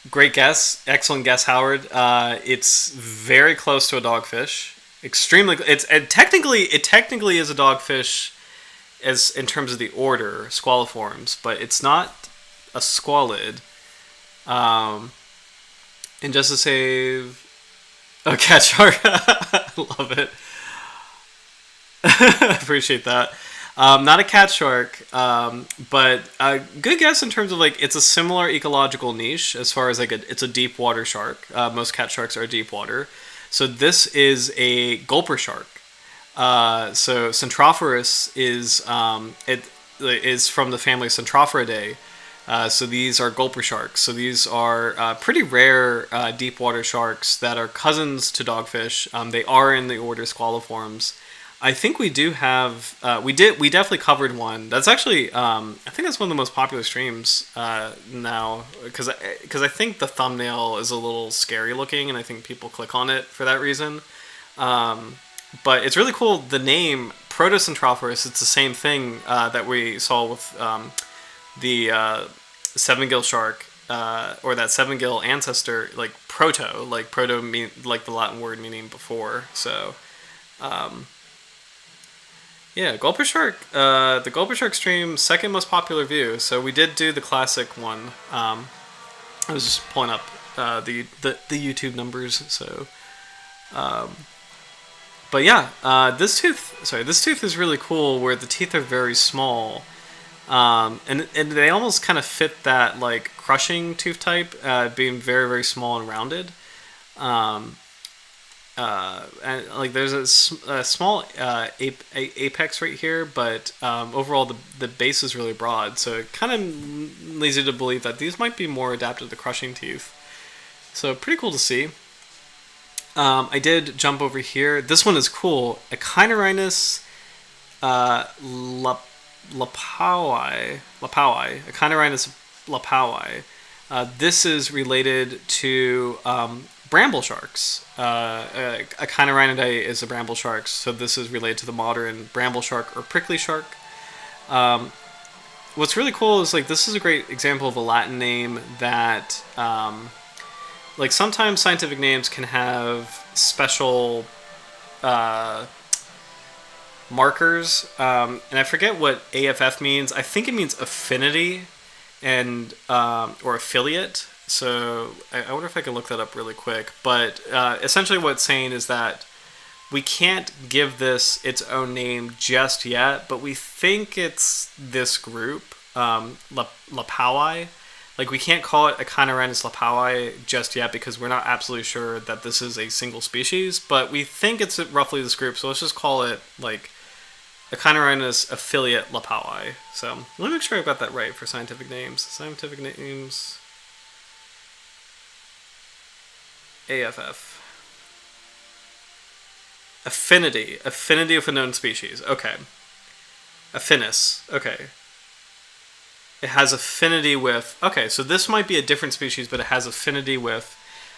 Great guess. Excellent guess, Howard. It's very close to a dogfish. Extremely. It technically is a dogfish, as in terms of the order squaliforms, but it's not a squalid. And just to save a cat shark, love it. Appreciate that. Not a cat shark, but a good guess in terms of like it's a similar ecological niche as far as like it's a deep water shark. Most cat sharks are deep water. So this is a gulper shark. So Centrophorus is from the family Centrophoridae. So these are gulper sharks. So these are pretty rare deep water sharks that are cousins to dogfish. They are in the order Squaliformes. I think we do have we definitely covered one. That's actually I think that's one of the most popular streams now because I think the thumbnail is a little scary looking and I think people click on it for that reason. But it's really cool. The name Protocentrophorus, it's the same thing that we saw with the seven-gill shark, or that seven-gill ancestor, like proto mean like the Latin word meaning before. So, yeah, gulper shark. The gulper shark stream, second most popular view. So we did do the classic one. I was just pulling up the YouTube numbers. So. But yeah, this tooth is really cool where the teeth are very small. And they almost kind of fit that like crushing tooth type, being very, very small and rounded. And like there's a small apex right here, but overall the base is really broad. So it kind of leads you to believe that these might be more adapted to crushing teeth. So pretty cool to see. I did jump over here. This one is cool. Echinorinus lapowii. Echinorinus lapowii. This is related to bramble sharks. Echinorinidea is a bramble shark, so this is related to the modern bramble shark or prickly shark. What's really cool is like this is a great example of a Latin name that like sometimes scientific names can have special markers, and I forget what AFF means. I think it means affinity and or affiliate. So I wonder if I can look that up really quick. But essentially what it's saying is that we can't give this its own name just yet, but we think it's this group, Lapowii. Like, we can't call it Echinorinus lapowii just yet because we're not absolutely sure that this is a single species, but we think it's roughly this group, so let's just call it, like, Echinorinus affiliate lapowii. So, let me make sure I got that right for scientific names. Scientific names... AFF. Affinity. Affinity of a known species. Okay. Affinis. Okay. It has affinity with... Okay, so this might be a different species, but it has affinity with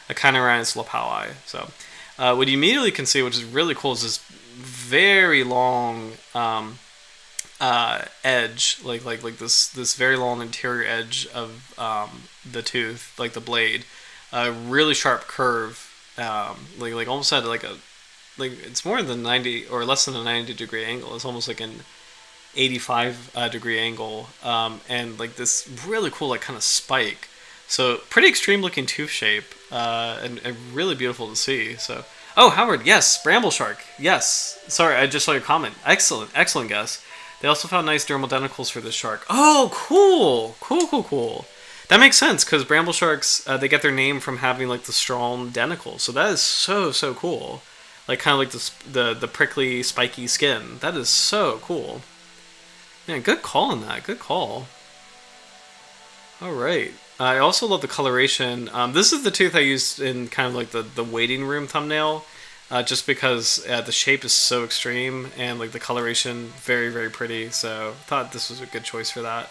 Echinorinus lapowii. So, what you immediately can see, which is really cool, is this very long edge, like this very long interior edge of the tooth, like the blade, a really sharp curve, like almost at like it's more than 90 or less than a 90-degree angle. It's almost like an 85-degree angle, and like this really cool like kind of spike. So pretty extreme looking tooth shape, and really beautiful to see. So, oh, Howard, yes, bramble shark, yes. Sorry, I just saw your comment. Excellent guess. They also found nice dermal denticles for this shark. Oh, cool. That makes sense because bramble sharks, they get their name from having like the strong denticles. So that is so cool. Like kind of like the prickly, spiky skin. That is so cool. Man, good call on that. Good call. All right. I also love the coloration. This is the tooth I used in kind of like the waiting room thumbnail, just because the shape is so extreme and like the coloration very pretty. So I thought this was a good choice for that.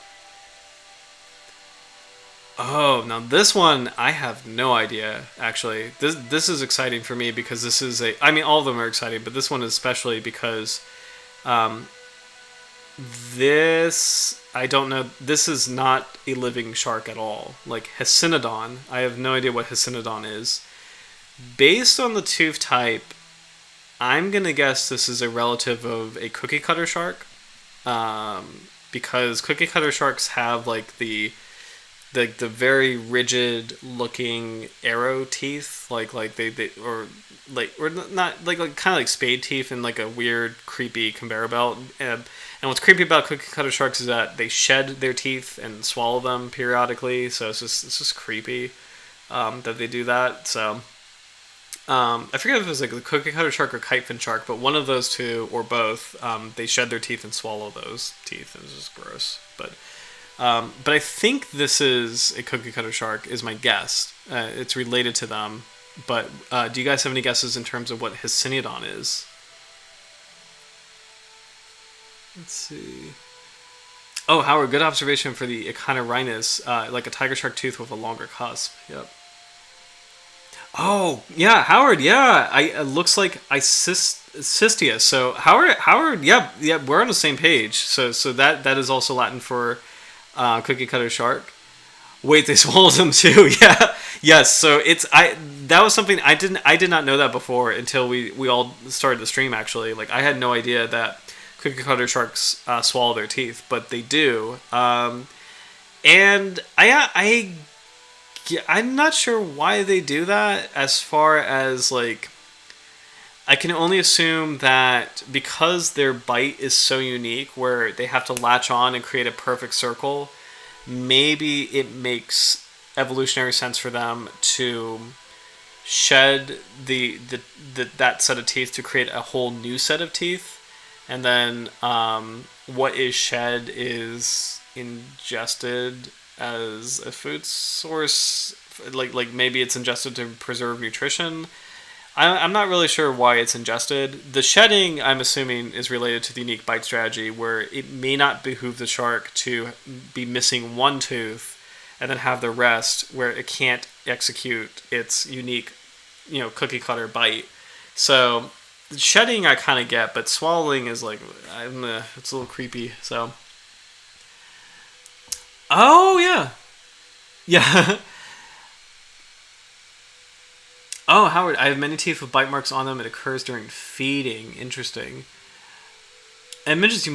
Oh, now this one I have no idea. Actually, this is exciting for me because this is I mean, all of them are exciting, but this one especially because this, I don't know, this is not a living shark at all. Like Hycinodon, I have no idea what Hycinodon is. Based on the tooth type, I'm gonna guess this is a relative of a cookie cutter shark, because cookie cutter sharks have like the very rigid looking arrow teeth, like they or not like kind of like spade teeth and like a weird creepy conveyor belt. And what's creepy about cookie cutter sharks is that they shed their teeth and swallow them periodically. So it's just creepy that they do that. So I forget if it was like the cookie cutter shark or kitefin shark, but one of those two or both, they shed their teeth and swallow those teeth. It was just gross. But I think this is a cookie cutter shark, is my guess. It's related to them. But do you guys have any guesses in terms of what Hypsiniodon is? Let's see. Oh, Howard, good observation for the echinorinus, like a tiger shark tooth with a longer cusp. Yep. Oh, yeah, Howard, yeah. It looks like Cystia. So Howard, yeah, we're on the same page. So that is also Latin for cookie cutter shark. Wait, they swallowed them too. Yeah, yes. So that was something I did not know that before until we all started the stream. Actually, like I had no idea that cookie cutter sharks swallow their teeth, but they do. And I'm not sure why they do that. As far as like, I can only assume that because their bite is so unique, where they have to latch on and create a perfect circle, maybe it makes evolutionary sense for them to shed that set of teeth to create a whole new set of teeth, and then what is shed is ingested as a food source, like maybe it's ingested to preserve nutrition. I'm not really sure why it's ingested. The shedding, I'm assuming, is related to the unique bite strategy, where it may not behoove the shark to be missing one tooth and then have the rest, where it can't execute its unique, cookie cutter bite. So shedding I kind of get, but swallowing is like, it's a little creepy. So, oh yeah, yeah. Oh, Howard, I have many teeth with bite marks on them. It occurs during feeding. Interesting. And Midges,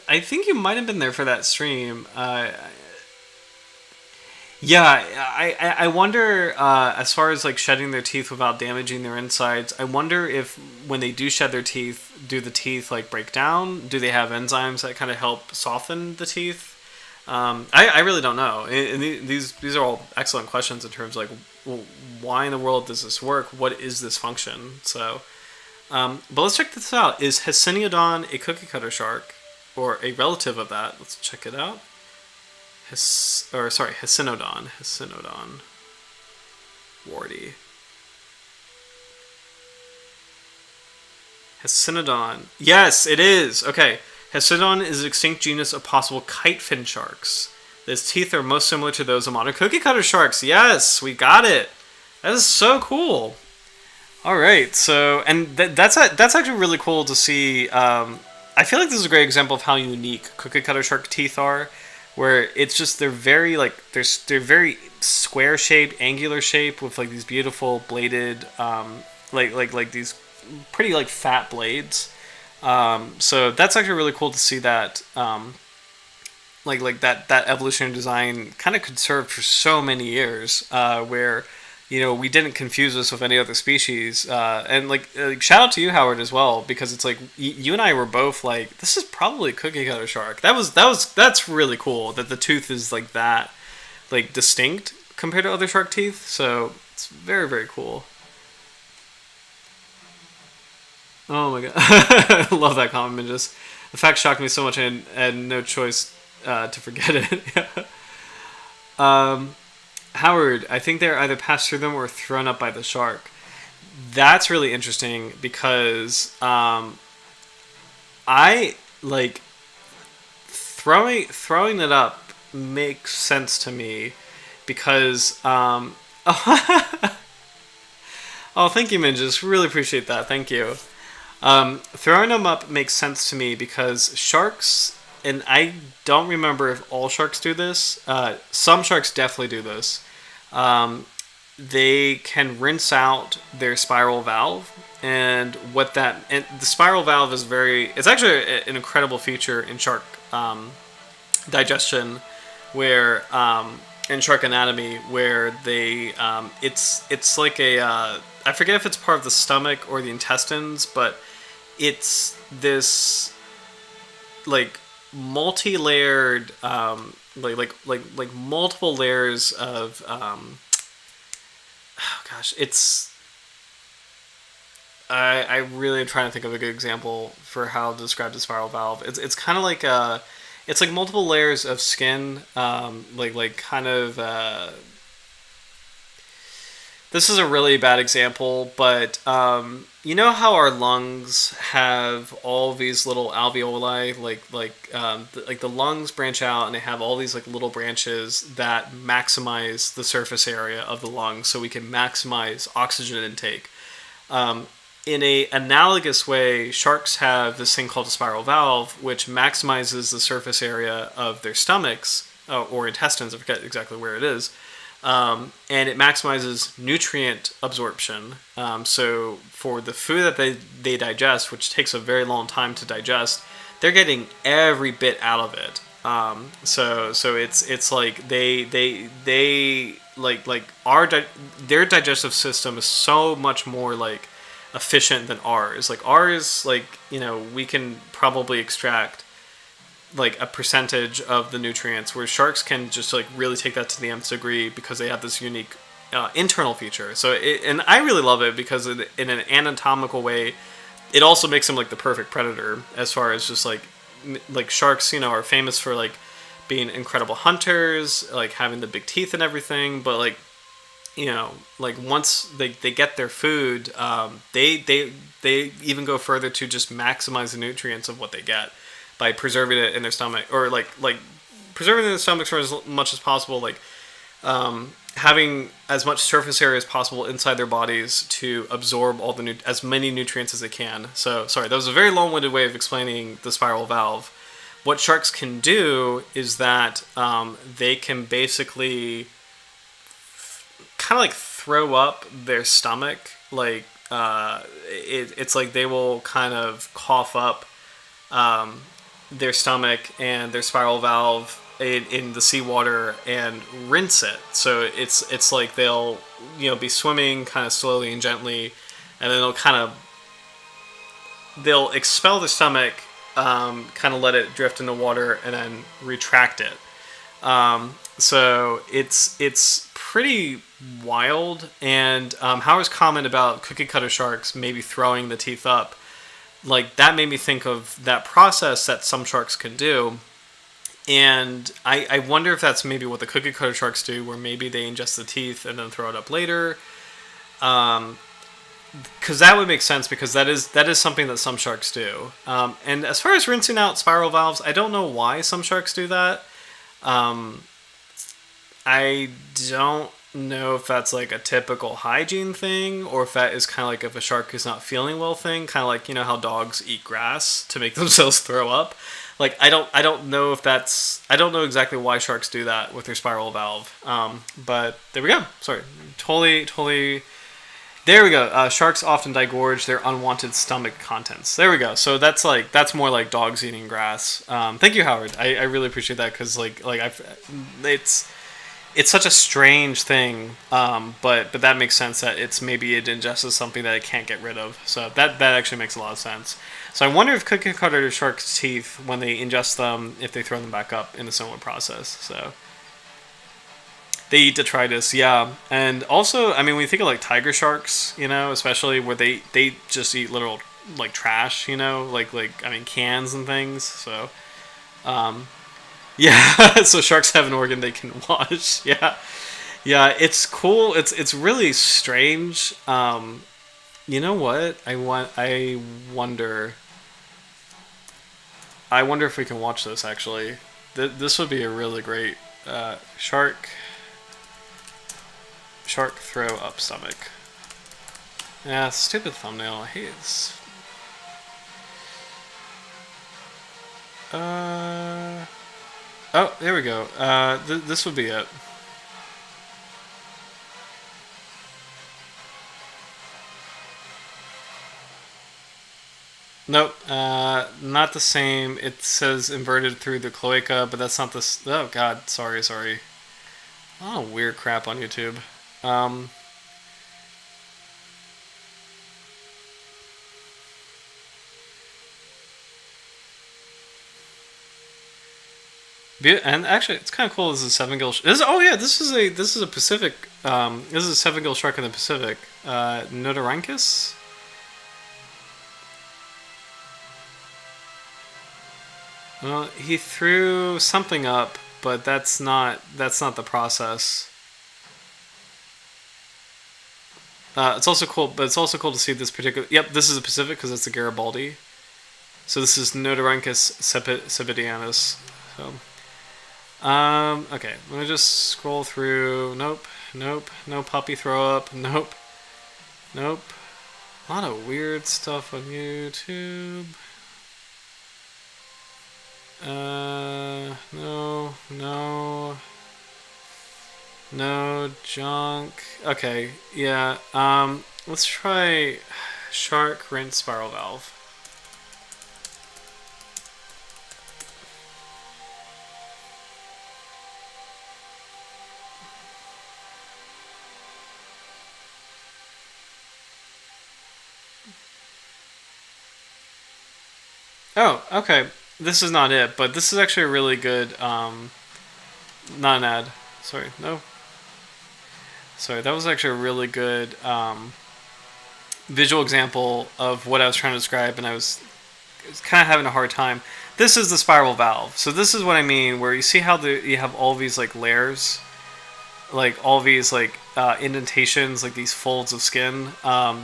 I think you might have been there for that stream. Yeah, I wonder, as far as like shedding their teeth without damaging their insides, I wonder if when they do shed their teeth, do the teeth like break down? Do they have enzymes that kind of help soften the teeth? I really don't know. And these are all excellent questions in terms of like, well, why in the world does this work? What is this function? So, but let's check this out. Is Hypsiniodon a cookie cutter shark or a relative of that? Let's check it out. Hypsinodon. Warty. Hypsinodon. Yes, it is. Okay. Hypsinodon is an extinct genus of possible kitefin sharks. Its teeth are most similar to those of modern cookie cutter sharks. Yes, we got it. That is so cool. All right, so and that's actually really cool to see. I feel like this is a great example of how unique cookie cutter shark teeth are, where it's just they're very they're very square shaped, angular shape with like these beautiful bladed, like these pretty like fat blades. So that's actually really cool to see that. That evolutionary design kind of conserved for so many years, where we didn't confuse this with any other species, and shout out to you, Howard, as well, because it's like you and I were both like, this is probably a cookie cutter shark. That's really cool that the tooth is like that, like distinct compared to other shark teeth. So it's very, very cool. Oh my god, I love that comment. Just the fact shocked me so much, and had no choice to forget it. Howard, I think they're either passed through them or thrown up by the shark. That's really interesting because I like throwing it up makes sense to me because oh, thank you, Minjas. Really appreciate that. Thank you. Throwing them up makes sense to me because sharks, and I don't remember if all sharks do this. Some sharks definitely do this. They can rinse out their spiral valve, and the spiral valve is it's actually an incredible feature in shark digestion, where in shark anatomy, where they it's like I forget if it's part of the stomach or the intestines, but it's this like multi-layered like multiple layers of oh gosh, it's I really am trying to think of a good example for how to describe the spiral valve. It's kind of like it's like multiple layers of skin, like kind of. This is a really bad example, but you know how our lungs have all these little alveoli, like the lungs branch out and they have all these like little branches that maximize the surface area of the lungs, so we can maximize oxygen intake. Um, in a analogous way, sharks have this thing called a spiral valve, which maximizes the surface area of their stomachs or intestines. I forget exactly where it is, and it maximizes nutrient absorption. So for the food that they digest, which takes a very long time to digest, they're getting every bit out of it. So it's like they like their digestive system is so much more like efficient than ours. Like ours, like we can probably extract like a percentage of the nutrients, where sharks can just like really take that to the nth degree because they have this unique internal feature. And I really love it because in an anatomical way, it also makes them like the perfect predator, as far as just like sharks, are famous for like being incredible hunters, like having the big teeth and everything. But like, like once they get their food, they even go further to just maximize the nutrients of what they get by preserving it in their stomach, or like preserving it in their stomachs for as much as possible, like having as much surface area as possible inside their bodies to absorb all as many nutrients as they can. So sorry, that was a very long-winded way of explaining the spiral valve. What sharks can do is that they can basically kind of like throw up their stomach, like it's like they will kind of cough up their stomach and their spiral valve in the seawater and rinse it. So it's like they'll be swimming kind of slowly and gently, and then they'll expel the stomach, kind of let it drift in the water, and then retract it. So it's pretty wild. And Howard's comment about cookie cutter sharks maybe throwing the teeth up, like that made me think of that process that some sharks can do. And I wonder if that's maybe what the cookie cutter sharks do, where maybe they ingest the teeth and then throw it up later. Because that would make sense, because that is something that some sharks do. And as far as rinsing out spiral valves, I don't know why some sharks do that. I don't know if that's like a typical hygiene thing, or if that is kind of like if a shark is not feeling well thing, kind of like how dogs eat grass to make themselves throw up. Like I don't know if that's, I don't know exactly why sharks do that with their spiral valve. But there we go. Sorry, totally. There we go. Sharks often digorge their unwanted stomach contents. There we go. So that's more like dogs eating grass. Thank you, Howard. I really appreciate that, because it's such a strange thing, but that makes sense that it's maybe it ingests something that it can't get rid of. So that actually makes a lot of sense. So I wonder if cookie cutter sharks' teeth, when they ingest them, if they throw them back up in a similar process. So they eat detritus, yeah. And also, I mean, when you think of like tiger sharks, especially where they just eat literal like trash, like I mean cans and things. So yeah, so sharks have an organ they can wash. Yeah, it's cool. It's really strange. You know what? I wonder if we can watch this. Actually, this would be a really great shark throw up stomach. Yeah, stupid thumbnail. I hate this. Oh, there we go. This would be it. Nope, not the same. It says inverted through the cloaca, but that's not this. Oh god, sorry. Oh, weird crap on YouTube. And actually, it's kind of cool. This is a seven gill. Oh yeah, this is a Pacific. This is a seven gill shark in the Pacific. Notorhynchus. Well, he threw something up, but that's not the process. It's also cool, but it's also cool to see this particular. Yep, this is a Pacific because it's a Garibaldi. So this is Nodorhynchus sepidianus. So, okay, let me just scroll through. Nope, nope, no puppy throw up. Nope, nope. A lot of weird stuff on YouTube. No, no, no junk. Okay, yeah. Let's try shark rinse spiral valve. Oh, okay. This is not it, but this is actually a really good. Not an ad. Sorry, no. Sorry, that was actually a really good visual example of what I was trying to describe, and I was kind of having a hard time. This is the spiral valve. So this is what I mean, where you see how you have all these like layers, like all these like indentations, like these folds of skin.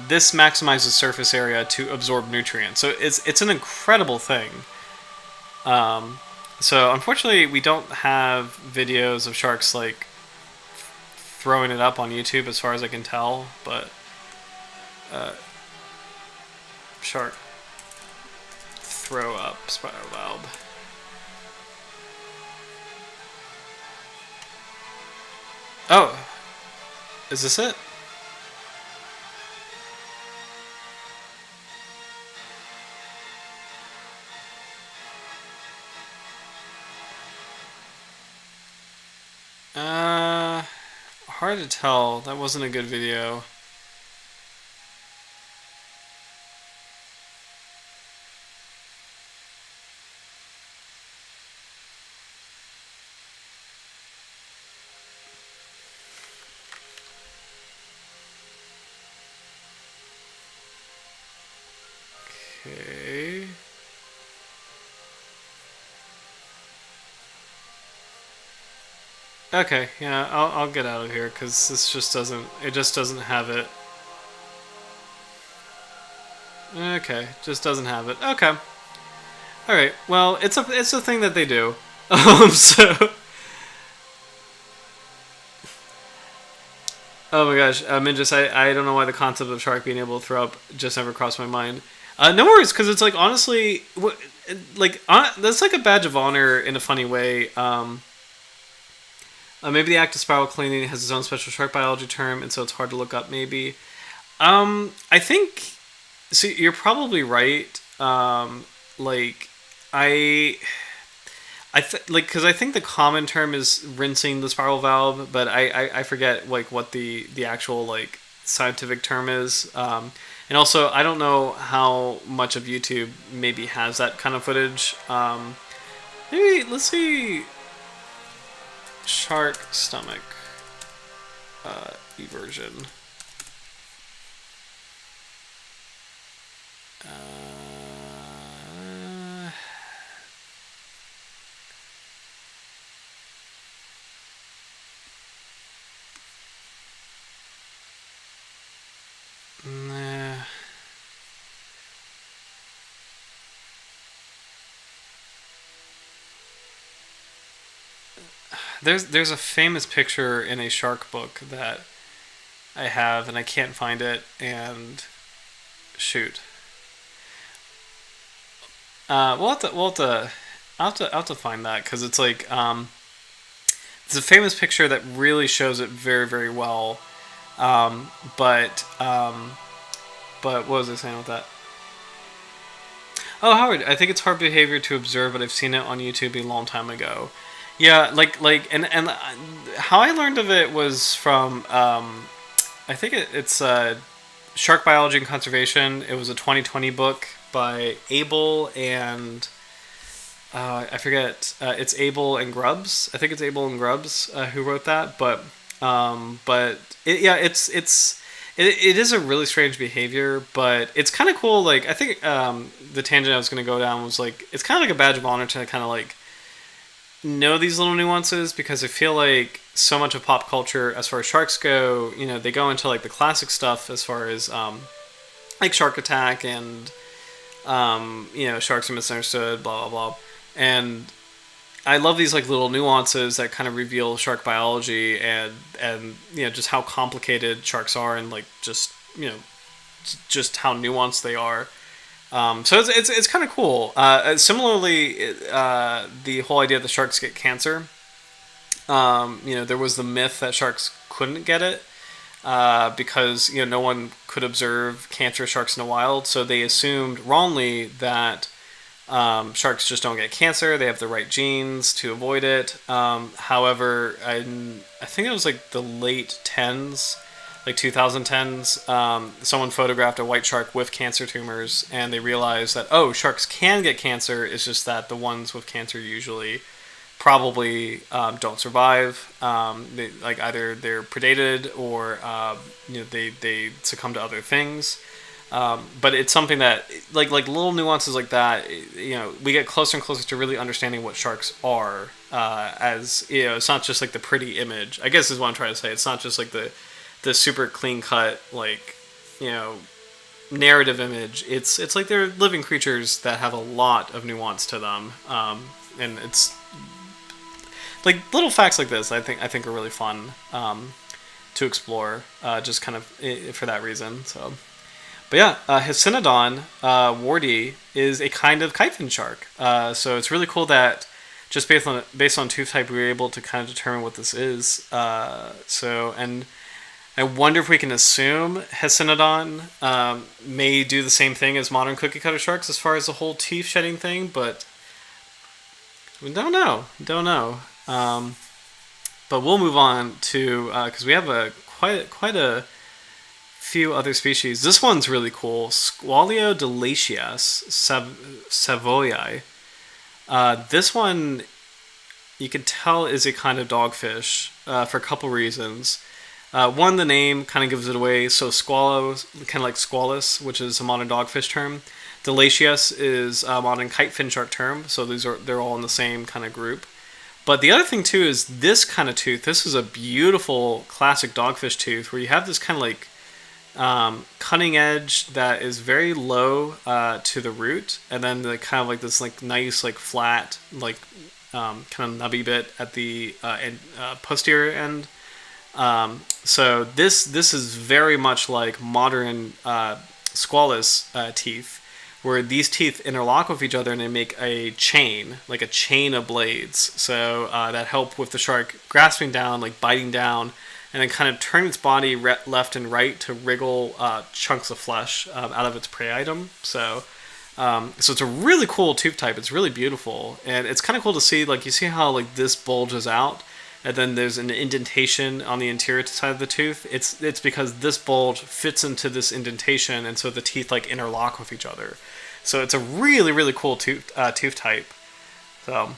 This maximizes surface area to absorb nutrients. So it's an incredible thing. So unfortunately, we don't have videos of sharks like throwing it up on YouTube, as far as I can tell. But shark throw up spiral valve. Oh, is this it? Hard to tell. That wasn't a good video. Okay. Okay, yeah, I'll get out of here because this just doesn't. It just doesn't have it. Okay, just doesn't have it. Okay. All right. Well, it's a thing that they do. So. Oh my gosh, I don't know why the concept of shark being able to throw up just never crossed my mind. No worries, because it's like honestly, that's like a badge of honor in a funny way. Maybe the act of spiral cleaning has its own special shark biology term, and so it's hard to look up. Maybe. I think. See, you're probably right. Like, I. Because I think the common term is rinsing the spiral valve, but I forget like what the actual like scientific term is. And also, I don't know how much of YouTube maybe has that kind of footage. Maybe let's see. Shark stomach eversion. Nah. There's a famous picture in a shark book that I have, and I can't find it. And shoot, I'll have to find that because it's like it's a famous picture that really shows it very very well. Um, but um, but what was I saying with that? Oh, Howard, I think it's hard behavior to observe, but I've seen it on YouTube a long time ago. Yeah, and how I learned of it was from I think it's Shark Biology and Conservation. It was a 2020 book by Abel and I forget. It's Abel and Grubbs. I think it's Abel and Grubbs who wrote that. But yeah, it is a really strange behavior, but it's kind of cool. Like I think the tangent I was going to go down was like it's kind of like a badge of honor to kind of like know these little nuances because I feel like so much of pop culture, as far as sharks go, they go into like the classic stuff as far as like Shark Attack and sharks are misunderstood, blah blah blah, and I love these like little nuances that kind of reveal shark biology and just how complicated sharks are and like just how nuanced they are. So it's kind of cool. Similarly, the whole idea that sharks get cancer. There was the myth that sharks couldn't get it because no one could observe cancerous sharks in the wild, so they assumed wrongly that sharks just don't get cancer. They have the right genes to avoid it. However, I think it was like the late tens, like 2010s, someone photographed a white shark with cancer tumors, and they realized that sharks can get cancer. It's just that the ones with cancer usually probably don't survive. Like either they're predated or they succumb to other things. But it's something that like little nuances like that. We get closer and closer to really understanding what sharks are. As it's not just like the pretty image. I guess is what I'm trying to say. It's not just like the super clean cut like narrative image. It's like they're living creatures that have a lot of nuance to them. And it's like little facts like this. I think are really fun to explore. Just kind of for that reason. So. But yeah, Hypsinodon wardi is a kind of kitefin shark. So it's really cool that just based on tooth type, we were able to kind of determine what this is. And I wonder if we can assume Hypsinodon may do the same thing as modern cookie cutter sharks as far as the whole teeth shedding thing, but we don't know. But we'll move on to because we have quite a few other species. This one's really cool. Squaliodelacius savoyi. This one, you can tell, is a kind of dogfish for a couple reasons. One, the name kind of gives it away. So squalo, kind of like squalus, which is a modern dogfish term. Delacius is a modern kitefin shark term. So they're all in the same kind of group. But the other thing too is this kind of tooth. This is a beautiful classic dogfish tooth where you have this kind of like cutting edge that is very low to the root, and then the kind of like this like nice like flat like kind of nubby bit at the posterior end. So this is very much like modern squalus teeth, where these teeth interlock with each other and they make a chain, like a chain of blades. So that help with the shark grasping down, like biting down, and then kind of turn its body left and right to wriggle chunks of flesh out of its prey item. So it's a really cool tooth type. It's really beautiful, and it's kind of cool to see. Like you see how like this bulges out, and then there's an indentation on the anterior side of the tooth. It's because this bulge fits into this indentation, and so the teeth like interlock with each other. So it's a really really cool tooth type. So.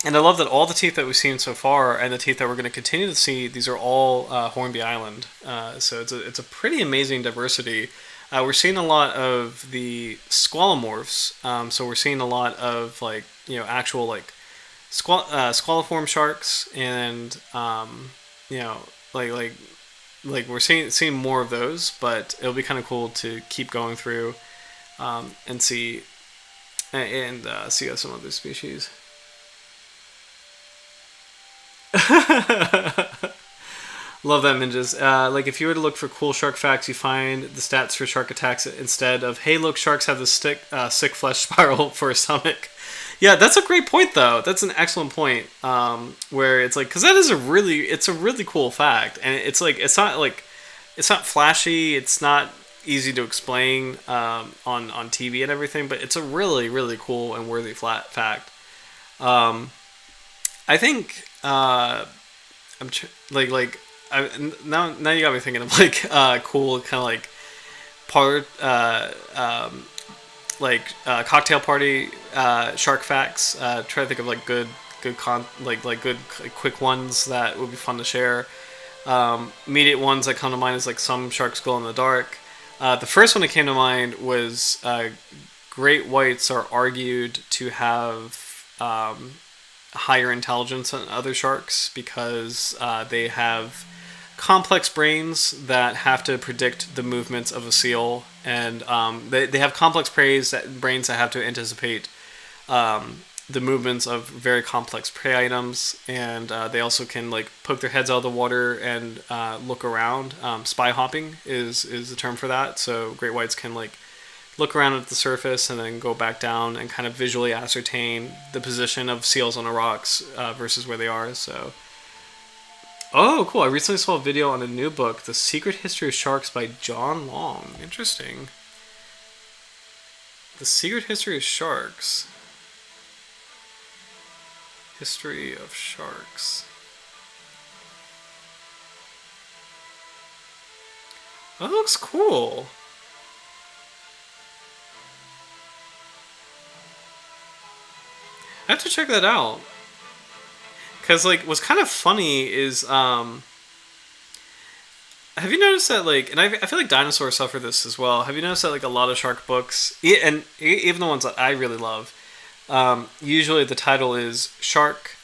And I love that all the teeth that we've seen so far, and the teeth that we're going to continue to see, these are all Hornby Island. So it's a pretty amazing diversity. We're seeing a lot of the squalomorphs. So we're seeing a lot of like actual like squaliform sharks, and like we're seeing more of those. But it'll be kind of cool to keep going through and see some other species. Love that, Minges. Like if you were to look for cool shark facts, you find the stats for shark attacks instead of, hey, look, sharks have the sick flesh spiral for a stomach. Yeah, that's a great point, though. That's an excellent point. Where it's like, because that is a really cool fact, and it's not flashy, it's not easy to explain on TV and everything, but it's a really really cool and worthy fact. I think now you got me thinking of like cool kind of like cocktail party shark facts. Try to think of like good quick ones that would be fun to share. Immediate ones that come to mind is like some sharks glow in the dark. The first one that came to mind was great whites are argued to have higher intelligence than other sharks because they have complex brains that have to predict the movements of a seal, and they have complex brains that have to anticipate the movements of very complex prey items, and they also can like poke their heads out of the water and look around. Spy hopping is the term for that. So great whites can like look around at the surface and then go back down and kind of visually ascertain the position of seals on the rocks versus where they are. So, oh, cool! I recently saw a video on a new book, "The Secret History of Sharks" by John Long. Interesting. The Secret History of Sharks. History of Sharks. That looks cool. I have to check that out. Because, like, what's kind of funny is, have you noticed that, like, and I feel like dinosaurs suffer this as well. Have you noticed that, like, a lot of shark books, and even the ones that I really love, usually the title is sharks,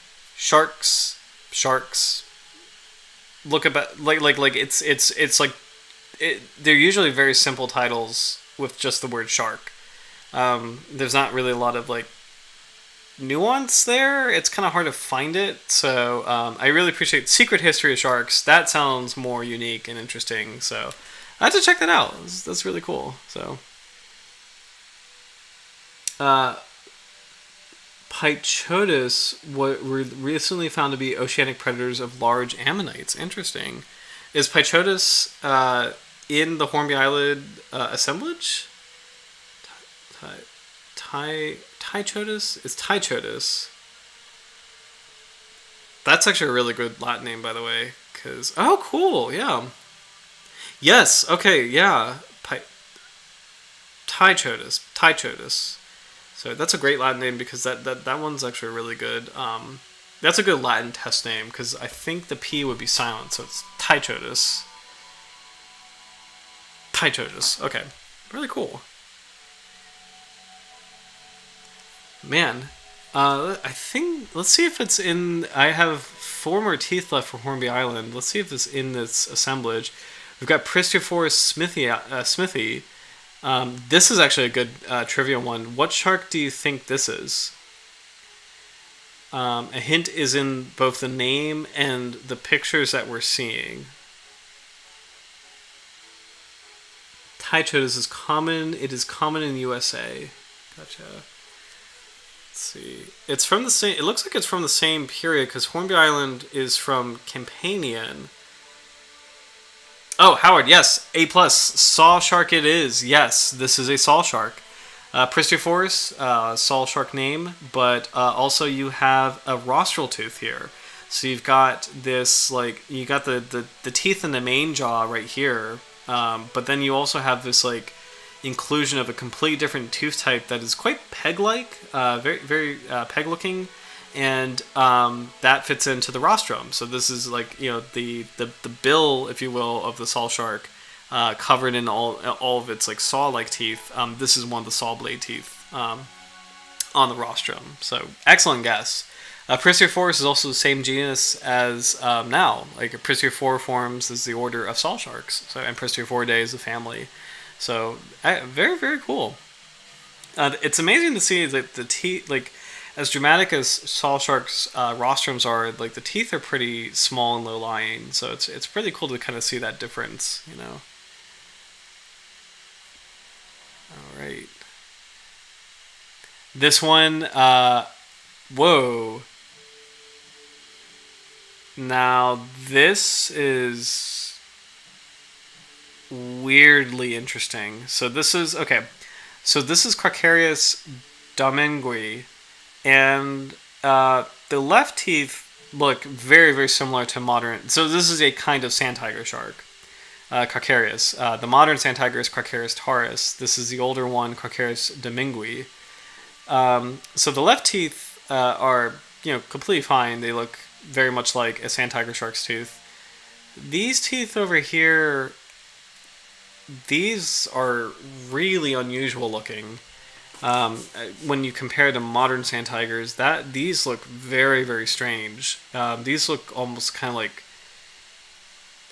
look about, like it's like, they're usually very simple titles with just the word shark. There's not really a lot of, like, nuance there. It's kind of hard to find it. So I really appreciate Secret History of Sharks. That sounds more unique and interesting. So I have to check that out. That's really cool. So Pychotus were recently found to be oceanic predators of large ammonites. Interesting. Is Pychotus in the Hornby Island assemblage? Tychotus? It's Tychotus. That's actually a really good Latin name, by the way. Cause oh, cool, yeah. Yes. Okay. Yeah. Tychotus. So that's a great Latin name because that one's actually really good. That's a good Latin test name because I think the P would be silent, so it's Tychotus. Tychotus. Okay. Really cool. Man, I think, let's see if it's in, I have 4 more teeth left for Hornby Island. Let's see if it's in this assemblage. We've got Pristiophorus smithy. This is actually a good trivia one. What shark do you think this is? A hint is in both the name and the pictures that we're seeing. Tychotus is common. It is common in the USA. Gotcha. Let's see. It's from the same. It looks like it's from the same period because Hornby Island is from Campanian. Oh, Howard, yes, A+. Saw shark it is. Yes, this is a saw shark. Pristiophorus, saw shark name, but also you have a rostral tooth here. So you've got this, like, you got the teeth in the main jaw right here, but then you also have this, like, inclusion of a completely different tooth type that is quite peg-like, very peg-looking, and that fits into the rostrum. So this is like, you know, the bill, if you will, of the saw shark, covered in all of its like saw-like teeth. This is one of the saw blade teeth on the rostrum. So excellent guess. Pristiophorus is also the same genus as now. Like Pristiophoriformes is the order of saw sharks. So and Pristiophoridae is the family. So very, very cool. It's amazing to see that the teeth, like, as dramatic as saw sharks' rostrums are, like the teeth are pretty small and low-lying. So it's pretty cool to kind of see that difference, you know. All right. This one, whoa. Now this is weirdly interesting. So this is okay. So this is Characterize domingui, and the left teeth look very, very similar to modern. So this is a kind of sand tiger shark, Characterize. The modern sand tiger is Characterize taurus. This is the older one, Characterize domingui. So the left teeth are, you know, completely fine. They look very much like a sand tiger shark's tooth. These teeth over here, these are really unusual looking. When you compare to modern sand tigers, that these look very, very strange. These look almost kind of like,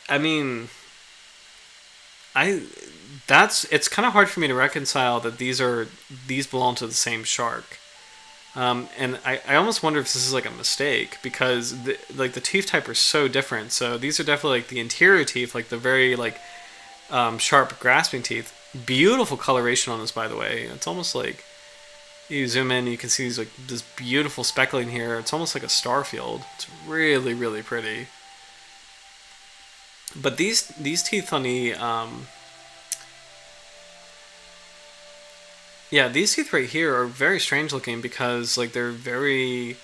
I mean, I that's it's kind of hard for me to reconcile that these belong to the same shark. And I almost wonder if this is like a mistake because like the teeth type are so different. So these are definitely like the interior teeth, like the very like sharp grasping teeth. Beautiful coloration on this, by the way. It's almost like you zoom in, you can see these like this beautiful speckling here. It's almost like a star field. It's really really pretty. But these teeth on the yeah, these teeth right here are very strange looking because like they're very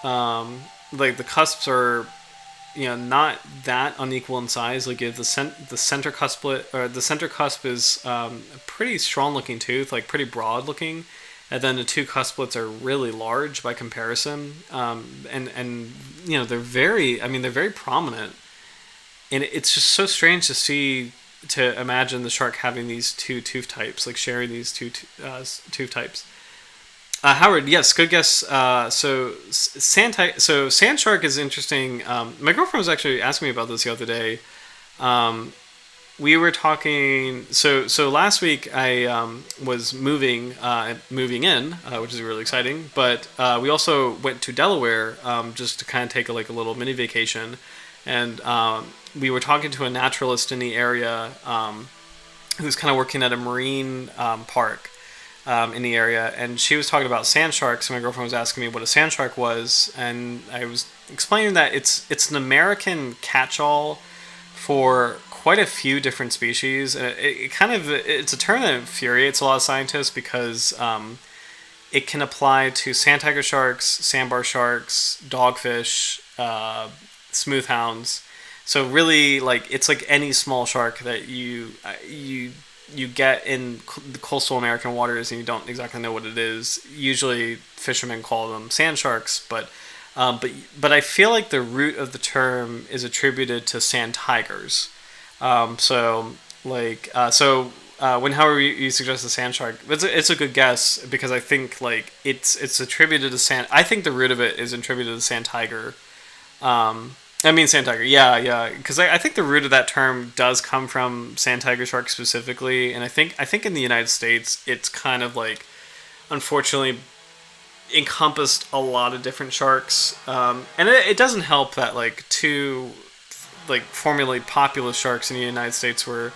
like the cusps are not that unequal in size. Like you have the center cusplet or the center cusp is a pretty strong looking tooth, like pretty broad looking, and then the two cusplets are really large by comparison. And they're very they're very prominent, and it's just so strange to imagine the shark having these two tooth types, like sharing these tooth types. Howard, yes, good guess. So sand shark is interesting. My girlfriend was actually asking me about this the other day. We were talking. So last week I was moving in, which is really exciting. But we also went to Delaware just to kind of take a little mini vacation, and we were talking to a naturalist in the area who's kind of working at a marine park in the area, and she was talking about sand sharks. And my girlfriend was asking me what a sand shark was, and I was explaining that it's an American catch-all for quite a few different species. And it's a term that infuriates a lot of scientists because it can apply to sand tiger sharks, sandbar sharks, dogfish, smooth hounds. So really, like it's like any small shark that you get in the coastal American waters and you don't exactly know what it is. Usually, fishermen call them sand sharks, but I feel like the root of the term is attributed to sand tigers. When Howard you suggest the sand shark, it's a good guess because I think like it's attributed to sand. I think the root of it is attributed to sand tiger. Sand tiger. Yeah, yeah. Because I think the root of that term does come from sand tiger shark specifically, and I think in the United States it's kind of like, unfortunately, encompassed a lot of different sharks, and it doesn't help that like two like formerly popular sharks in the United States were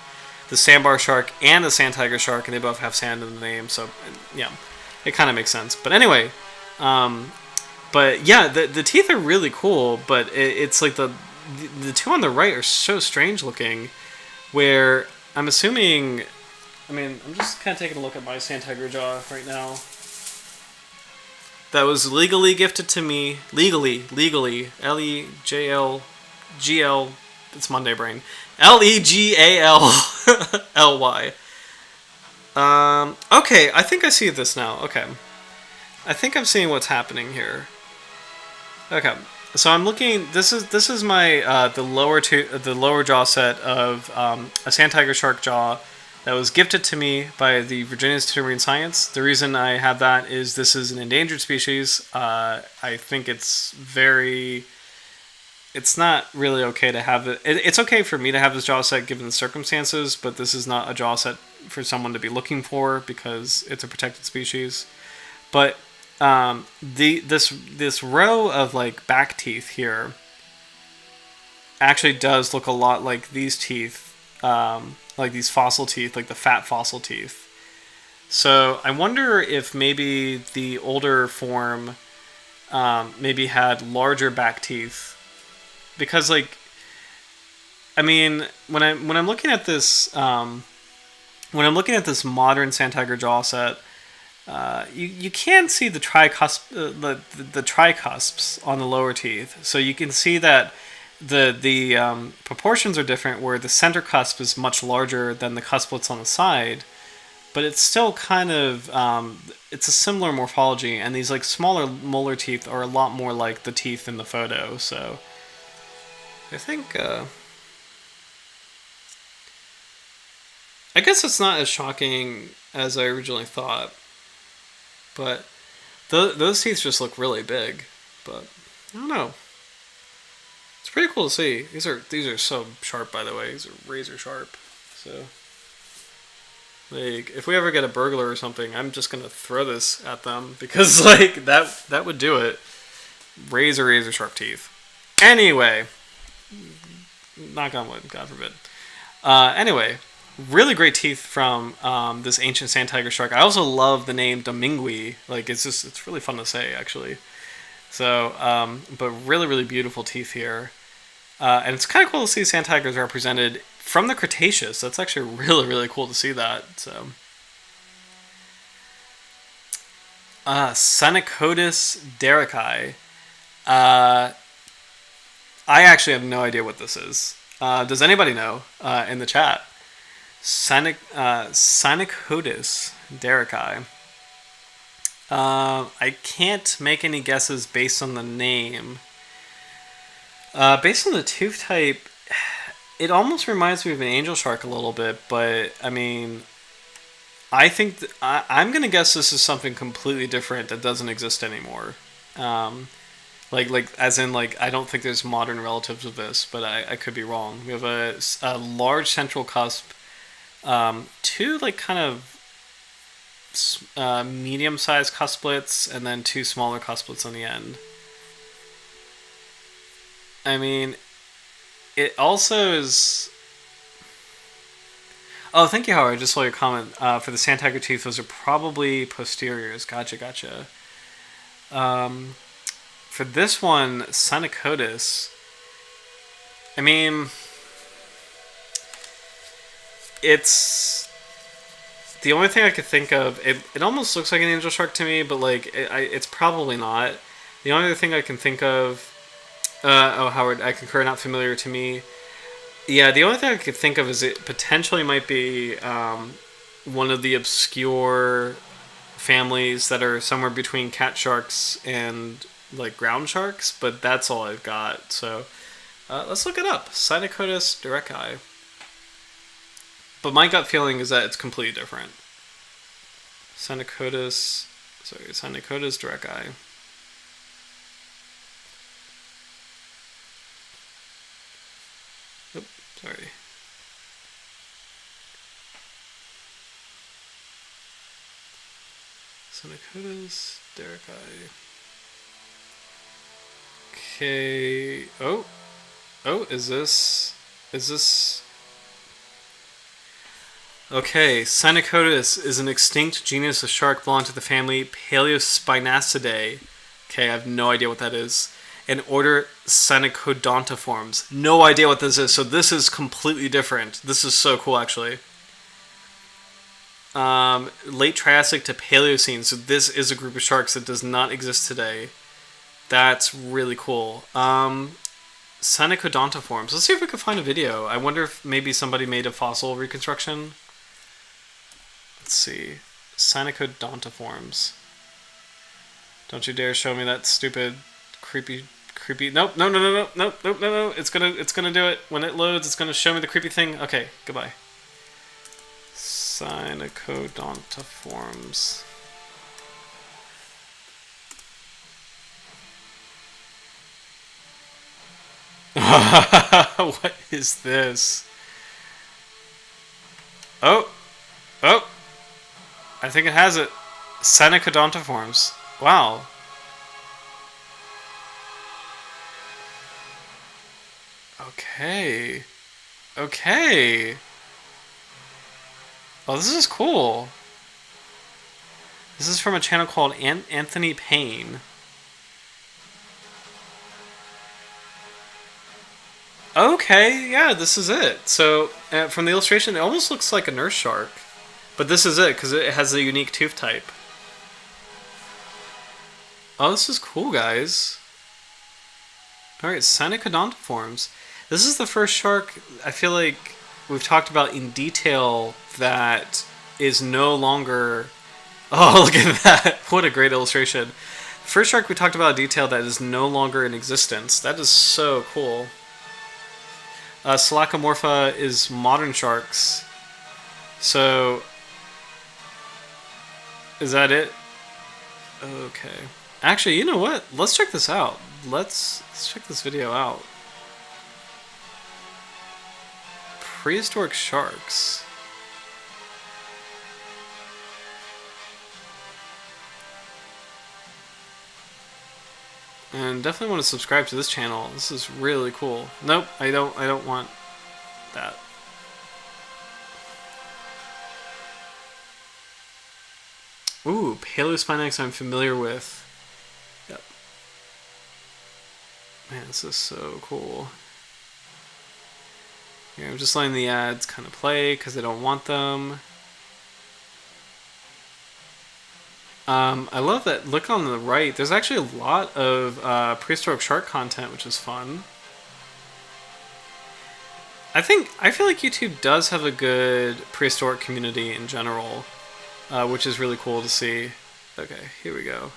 the sandbar shark and the sand tiger shark, and they both have sand in the name, so yeah, it kind of makes sense. But anyway. But yeah, the teeth are really cool, but it's like the two on the right are so strange looking, where I'm assuming, I'm just kind of taking a look at my sand tiger jaw right now. That was legally gifted to me, legally, LEJLGL, it's Monday brain, LEGALLY. Okay, I think I see this now, okay. I think I'm seeing what's happening here. Okay, so I'm looking. This is my the lower jaw set of a sand tiger shark jaw that was gifted to me by the Virginia Institute of Marine Science. The reason I have that is this is an endangered species. I think it's not really okay to have it. It's okay for me to have this jaw set given the circumstances, but this is not a jaw set for someone to be looking for because it's a protected species. But this row of like back teeth here actually does look a lot like these teeth, like these fossil teeth, like the fat fossil teeth. So I wonder if maybe the older form maybe had larger back teeth, because like when I'm looking at this modern sand tiger jaw set. You can see the the tricusps on the lower teeth, so you can see that the proportions are different, where the center cusp is much larger than the cusplets on the side, but it's still kind of it's a similar morphology, and these like smaller molar teeth are a lot more like the teeth in the photo. So I think I guess it's not as shocking as I originally thought, but those teeth just look really big. But I don't know. It's pretty cool to see. These are so sharp, by the way. These are razor sharp. So, like, if we ever get a burglar or something, I'm just gonna throw this at them because, like, that would do it. Razor sharp teeth. Anyway, knock on wood, God forbid. Anyway, really great teeth from this ancient sand tiger shark. I also love the name Domingui. Like, it's really fun to say, actually. So, but really beautiful teeth here. And it's kind of cool to see sand tigers represented from the Cretaceous. That's actually really cool to see that. So, Senecotis derricki. I actually have no idea what this is. Does anybody know in the chat? Senecotis derricki. I can't make any guesses based on the name. Based on the tooth type, it almost reminds me of an angel shark a little bit, but I mean, I think I'm gonna guess this is something completely different that doesn't exist anymore. Like as in, like, I don't think there's modern relatives of this, but I could be wrong. We have a large central cusp, two like kind of medium-sized cusplets, and then two smaller cusplets on the end. I mean, it also is... Oh, thank you, Howard. I just saw your comment. For the sand tiger teeth, those are probably posteriors. Gotcha. For this one, Senecotis, I mean, it's... The only thing I could think of, it almost looks like an angel shark to me, but like it's probably not. The only other thing I can think of, Howard, I concur, not familiar to me. Yeah, the only thing I could think of is it potentially might be one of the obscure families that are somewhere between cat sharks and like ground sharks, but that's all I've got. So let's look it up. Senecotis derricki. But my gut feeling is that it's completely different. Senecotis derricki. Oops, sorry. Senecotis derricki. Okay. Oh, is this? Okay, Senecotis is an extinct genus of shark belonging to the family Paleospinacidae. Okay, I have no idea what that is. And order Senecodontiforms. No idea what this is, so this is completely different. This is so cool, actually. Late Triassic to Paleocene, so this is a group of sharks that does not exist today. That's really cool. Senecodontiforms. Let's see if we can find a video. I wonder if maybe somebody made a fossil reconstruction. Let's see. Senecodontiforms. Don't you dare show me that stupid, creepy. Nope. No. It's gonna do it. When it loads, it's gonna show me the creepy thing. Okay, goodbye. Senecodontiforms. What is this? Oh. I think it has it. Senecodontiforms. Wow. Okay. Oh, this is cool. This is from a channel called Anthony Payne. Okay, yeah, this is it. So, from the illustration, it almost looks like a nurse shark. But this is it, because it has a unique tooth type. Oh, this is cool, guys. Alright, Senecodontiforms. This is the first shark I feel like we've talked about in detail that is no longer... Oh, look at that. What a great illustration. First shark we talked about in detail that is no longer in existence. That is so cool. Selachomorpha is modern sharks. So, is that it? Okay. Actually, you know what? Let's check this out. Let's check this video out. Prehistoric sharks. And definitely want to subscribe to this channel. This is really cool. Nope, I don't want that. Ooh, Paleospinax I'm familiar with. Yep. Man, this is so cool. Here, I'm just letting the ads kind of play because I don't want them. I love that. Look on the right. There's actually a lot of prehistoric shark content, which is fun. I feel like YouTube does have a good prehistoric community in general, which is really cool to see. Okay, here we go.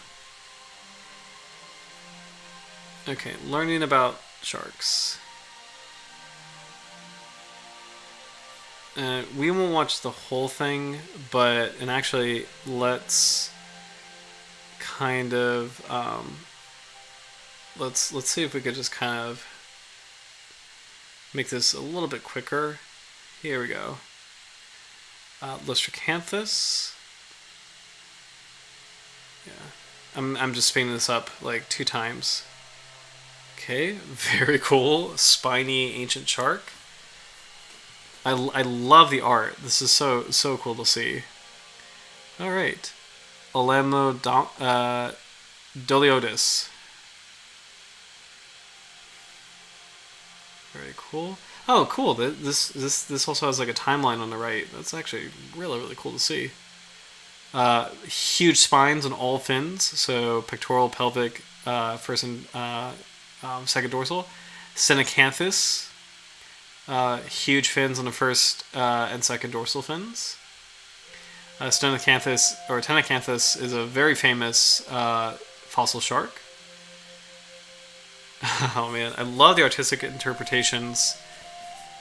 Okay, learning about sharks. We won't watch the whole thing, and actually let's kind of let's see if we could just kind of make this a little bit quicker. Here we go. Lystracanthus. Yeah, I'm just speeding this up like 2 times. Okay, very cool. Spiny ancient shark. I love the art. This is so cool to see. All right, Doliotis. Very cool. Oh, cool. This also has like a timeline on the right. That's actually really cool to see. Huge spines on all fins. So pectoral, pelvic, first and second dorsal. Senecanthus. Huge fins on the first and second dorsal fins. Stenocanthus or Tenacanthus is a very famous fossil shark. Oh man, I love the artistic interpretations,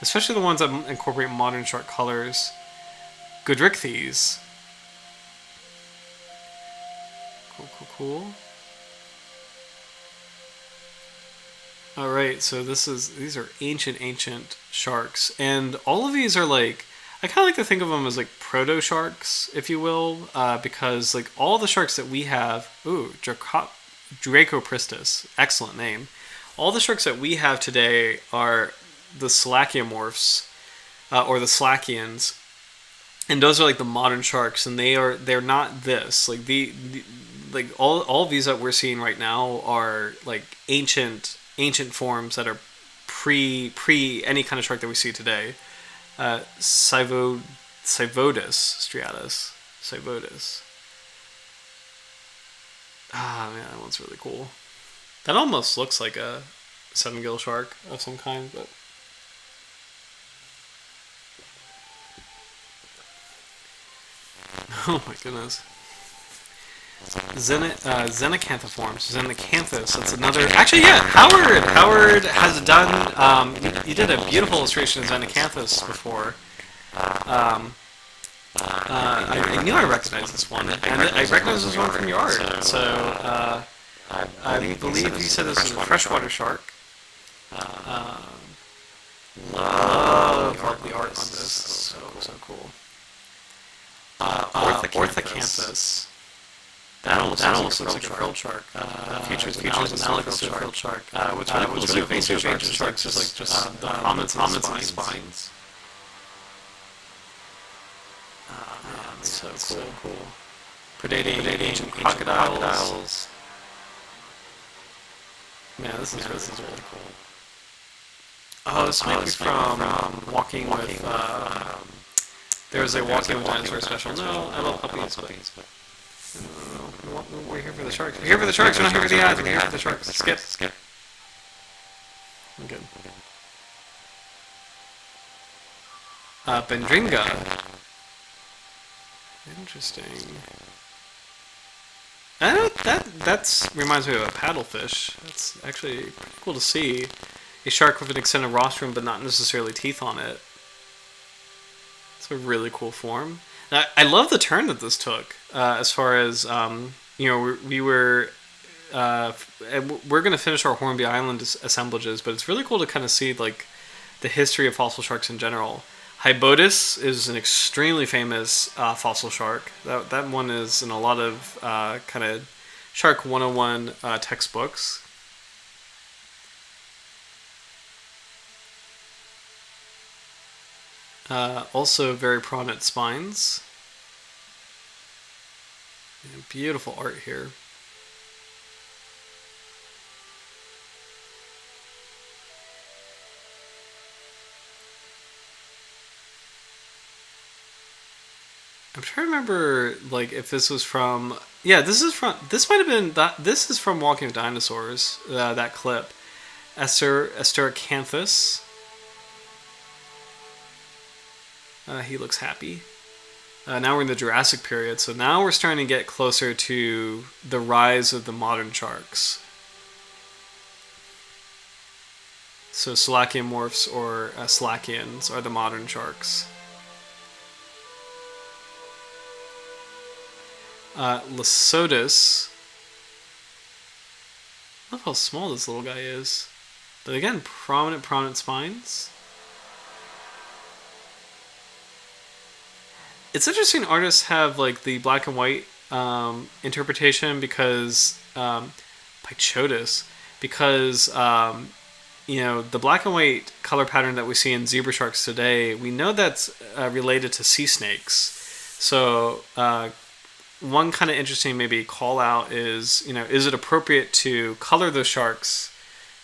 especially the ones that incorporate modern shark colors. Godrichthes. Cool. Alright, so these are ancient sharks, and all of these are like, I kind of like to think of them as like proto sharks, if you will, because like all the sharks that we have, Dracopristis, excellent name. All the sharks that we have today are the Slakiomorphs, or the Slakians, and those are like the modern sharks, and they're not this. Like like all of these that we're seeing right now are like ancient forms that are pre any kind of shark that we see today. Cyvodus striatus. Cyvodus. Ah, man, that one's really cool. That almost looks like a 7-gill shark of some kind, but oh my goodness. Xenacanthiforms. Xenacanthus. That's another. Actually, yeah. Howard has done. You did a beautiful illustration of Xenacanthus before. I knew I recognized this one, and I recognize this one from your art. So I believe you said this is a freshwater shark. Love the art on this. So cool. Orthocanthus. That almost looks like a frilled shark. Features analogous to a frilled shark. What's really cool is invasive ancient sharks is like just the prominence and the spines. Man, so cool. Predating ancient crocodiles. Man, this is really cool. Oh, this might be from Walking with. There was a Walking with Dinosaurs special. No, I love puppies, but. We're here for the sharks. We're here for the sharks. We're not here for the ads. We're here for the sharks. Skip. I'm good. Bendringa. Interesting. I know that reminds me of a paddlefish. That's actually pretty cool to see. A shark with an extended rostrum, but not necessarily teeth on it. It's It's a really cool form. I love the turn that this took. As far as we were we're going to finish our Hornby Island assemblages, but it's really cool to kind of see like the history of fossil sharks in general. Hiatus is an extremely famous fossil shark. That one is in a lot of kind of Shark 101 textbooks. Also very prominent spines. Yeah, beautiful art here. I'm trying to remember, like, if this was from. Yeah, this might have been that. This is from Walking with Dinosaurs. That clip, Asteracanthus. He looks happy. Now we're in the Jurassic period, so now we're starting to get closer to the rise of the modern sharks. So Salaciomorphs or Slakians are the modern sharks. Lasodus. I love how small this little guy is. But again, prominent spines. It's interesting artists have like the black and white interpretation because Pychotus, because the black and white color pattern that we see in zebra sharks today, we know that's related to sea snakes. So one kind of interesting maybe call out is, is it appropriate to color those sharks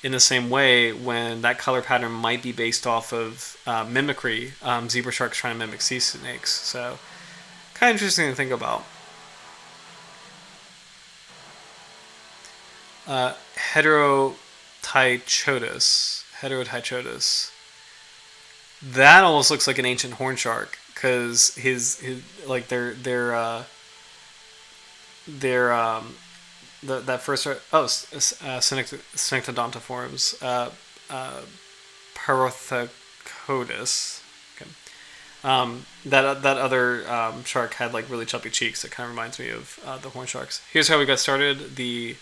in the same way when that color pattern might be based off of mimicry, zebra sharks trying to mimic sea snakes. So kind of interesting to think about. Heterotychotus. That almost looks like an ancient horn shark because his like that first Synectodontiforms, Parathocotus. Okay. That other shark had like really chubby cheeks. It kind of reminds me of the horn sharks. Here's how we got started. The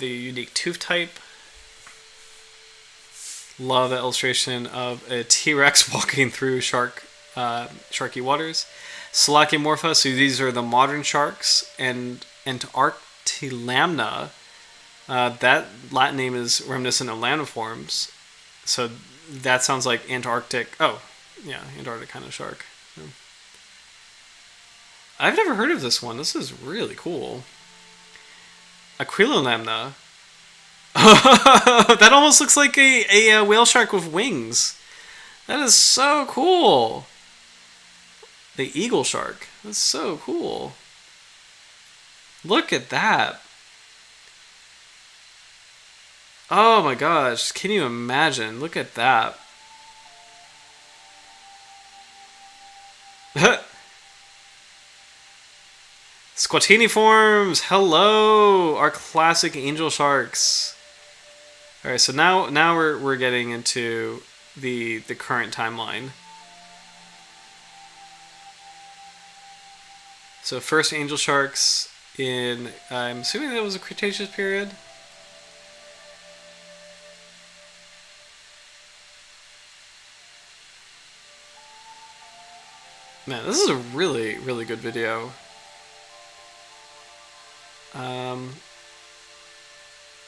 unique tooth type. Love the illustration of a T-Rex walking through sharky waters. Salaciomorpha, so these are the modern sharks, and Antarctilamna, that Latin name is reminiscent of lamiforms, so that sounds like Antarctic. Oh, yeah, Antarctic kind of shark. Yeah. I've never heard of this one. This is really cool. Aquilolamna. That almost looks like a whale shark with wings. That is so cool. The eagle shark. That's so cool. Look at that. Oh my gosh. Can you imagine? Look at that. Squatiniforms. Hello. Our classic angel sharks. Alright, so now we're getting into the current timeline. So first angel sharks in, I'm assuming that was a Cretaceous period. Man, this is a really, really good video.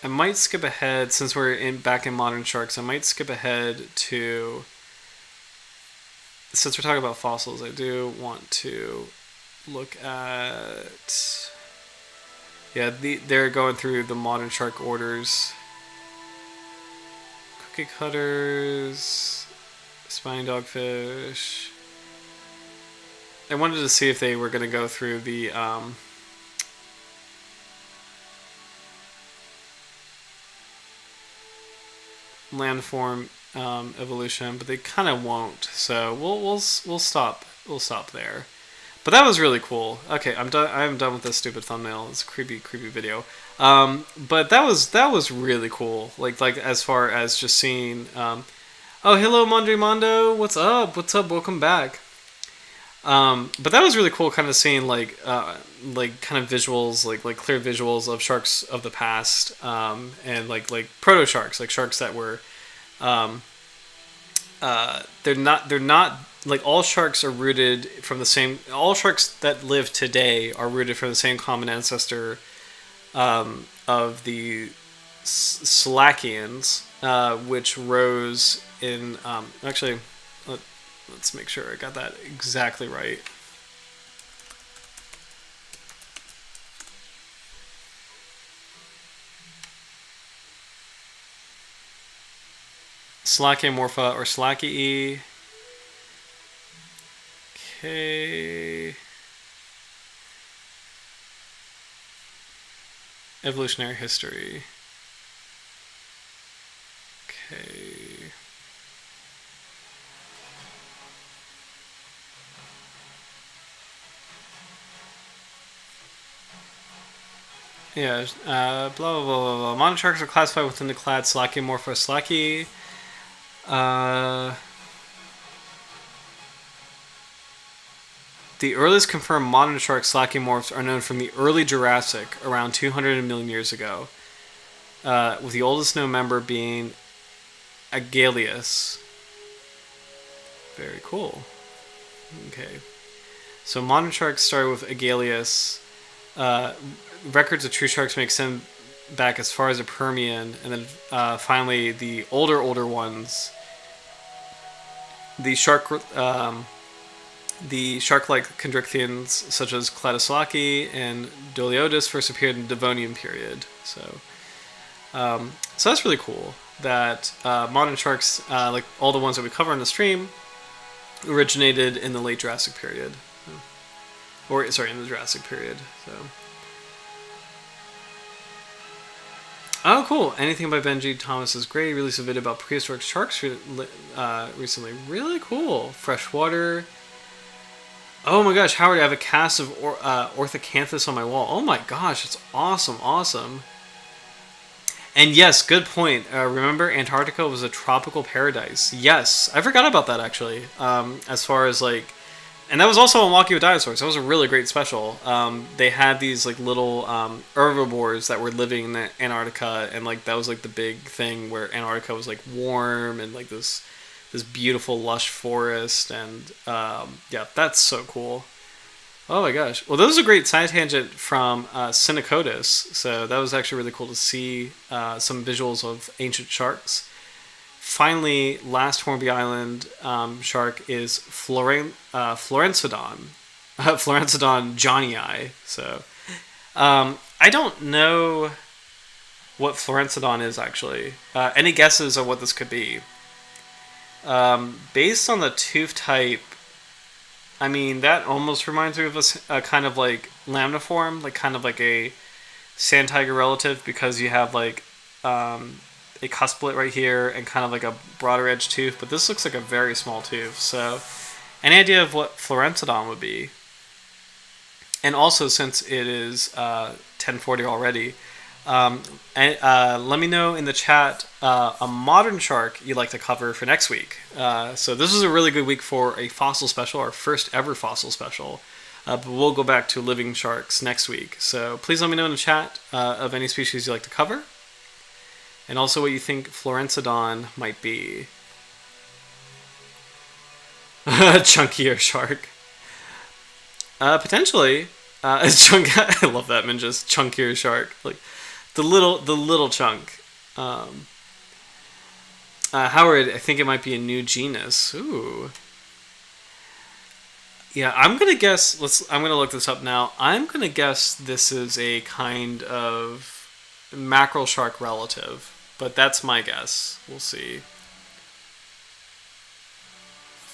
I might skip ahead, since we're back in modern sharks, I might skip ahead to, since we're talking about fossils, I do want to look at, yeah, they're going through the modern shark orders. Cookie cutters, spiny dogfish. I wanted to see if they were going to go through the landform evolution, but they kind of won't. So we'll stop there. But that was really cool. Okay, I'm done with this stupid thumbnail. It's a creepy video. But that was really cool. Like as far as just seeing. Oh, hello, Mondre Mondo. What's up? What's up? Welcome back. But that was really cool, kind of seeing like kind of visuals, like clear visuals of sharks of the past, and like proto sharks, like sharks that were, um, they're not like all sharks are rooted from the same. All sharks that live today are rooted from the same common ancestor, of the Slakians, which rose in. Actually, let's make sure I got that exactly right. Slakiamorpha or Slakii. Okay. Evolutionary history. Okay. Yeah, blah blah blah blah blah. Modern sharks are classified within the clade Slakiamorpha Slaki. Uh, the earliest confirmed modern shark Slakiamorphs are known from the early Jurassic, around 200 million years ago, with the oldest known member being Agalius. Very cool. Okay. So modern sharks started with Agalius. Uh, Records of true sharks make sense back as far as the Permian, and then finally the older ones, the the shark-like chondrichthyans such as Cladoslaki and Doliotis first appeared in the Devonian period. So that's really cool that modern sharks, like all the ones that we cover in the stream, originated in the late Jurassic period, or sorry, in the Jurassic period. So. Oh, cool. Anything by Benji Thomas is great. He released a video about prehistoric sharks recently. Really cool. Freshwater. Oh my gosh, Howard, I have a cast of Orthocanthus on my wall. Oh my gosh, it's awesome, awesome. And yes, good point. Remember, Antarctica was a tropical paradise. Yes, I forgot about that actually. As far as like, and that was also on Walking with Dinosaurs. That was a really great special. They had these like little herbivores that were living in Antarctica, and like that was like the big thing where Antarctica was like warm and like this beautiful lush forest, and yeah, that's so cool. Oh my gosh! Well, that was a great side tangent from Synechotis. So that was actually really cool to see some visuals of ancient sharks. Finally, last Hornby Island shark is Florencidon. Florencidon johnnyii. So, I don't know what Florencidon is actually. Any guesses on what this could be? Based on the tooth type, I mean, that almost reminds me of a kind of like lamniform, like kind of like a sand tiger relative, because you have like a cusplet right here and kind of like a broader edge tooth, but this looks like a very small tooth. So, any idea of what Florencidon would be? And also, since it is 10:40 already, let me know in the chat a modern shark you'd like to cover for next week. So this is a really good week for a fossil special, our first ever fossil special. But we'll go back to living sharks next week. So please let me know in the chat of any species you'd like to cover. And also what you think Florencidon might be. Chunkier shark. Potentially. I love that, man. Just chunkier shark. Like the little chunk. Howard, I think it might be a new genus. Ooh. Yeah, I'm gonna guess. I'm gonna look this up now. I'm gonna guess this is a kind of mackerel shark relative, but that's my guess. We'll see.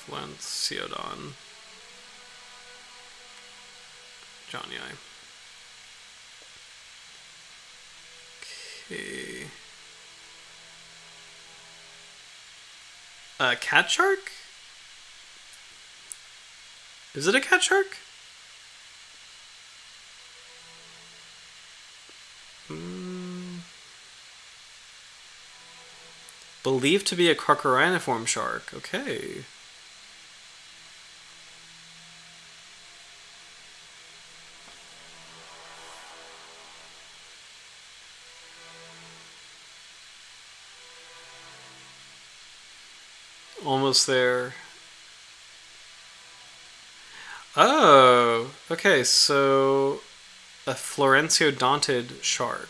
Florencidon johnnyii. Okay. Cat shark? Is it a cat shark? Believed to be a carchariniform shark. Okay. Almost there. Oh, okay, so a florenciodontid shark.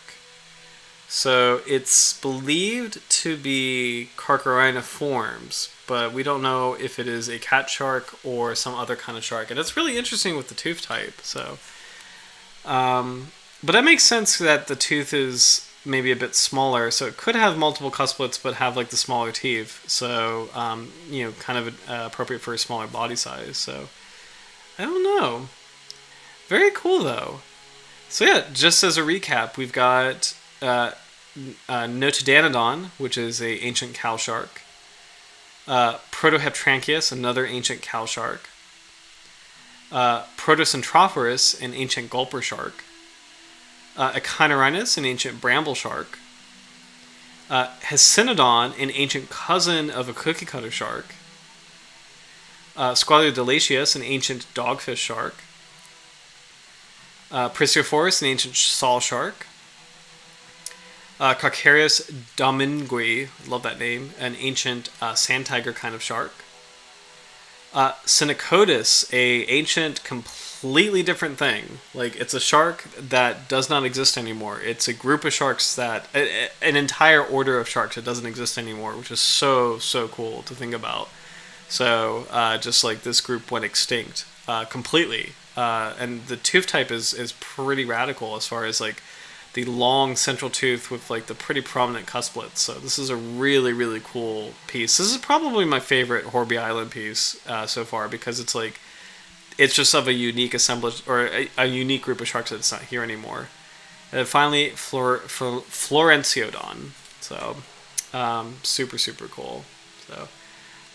So it's believed to be carchariniforms, but we don't know if it is a cat shark or some other kind of shark. And it's really interesting with the tooth type. So, but that makes sense that the tooth is maybe a bit smaller. So it could have multiple cusplets, but have like the smaller teeth. So, kind of appropriate for a smaller body size. So I don't know. Very cool though. So yeah, just as a recap, we've got Notodanodon, which is a ancient cow shark. Protoheptranchius, another ancient cow shark. Protocentrophorus, an ancient gulper shark. Echinorinus, an ancient bramble shark. Hesynodon, an ancient cousin of a cookie cutter shark. Squalodelacius, an ancient dogfish shark. Prisiophorus, an ancient saw shark. Carcarius domingui, love that name, an ancient sand tiger kind of shark. Synechotis, a ancient completely different thing. Like, it's a shark that does not exist anymore. It's a group of sharks that, an entire order of sharks that doesn't exist anymore, which is so cool to think about. So just like this group went extinct completely. And the tooth type is pretty radical as far as like the long central tooth with like the pretty prominent cusplets. So this is a really cool piece. This is probably my favorite Hornby Island piece so far, because it's like, it's just of a unique assemblage, or a unique group of sharks that's not here anymore. And then finally, Florenciodon. So super cool. So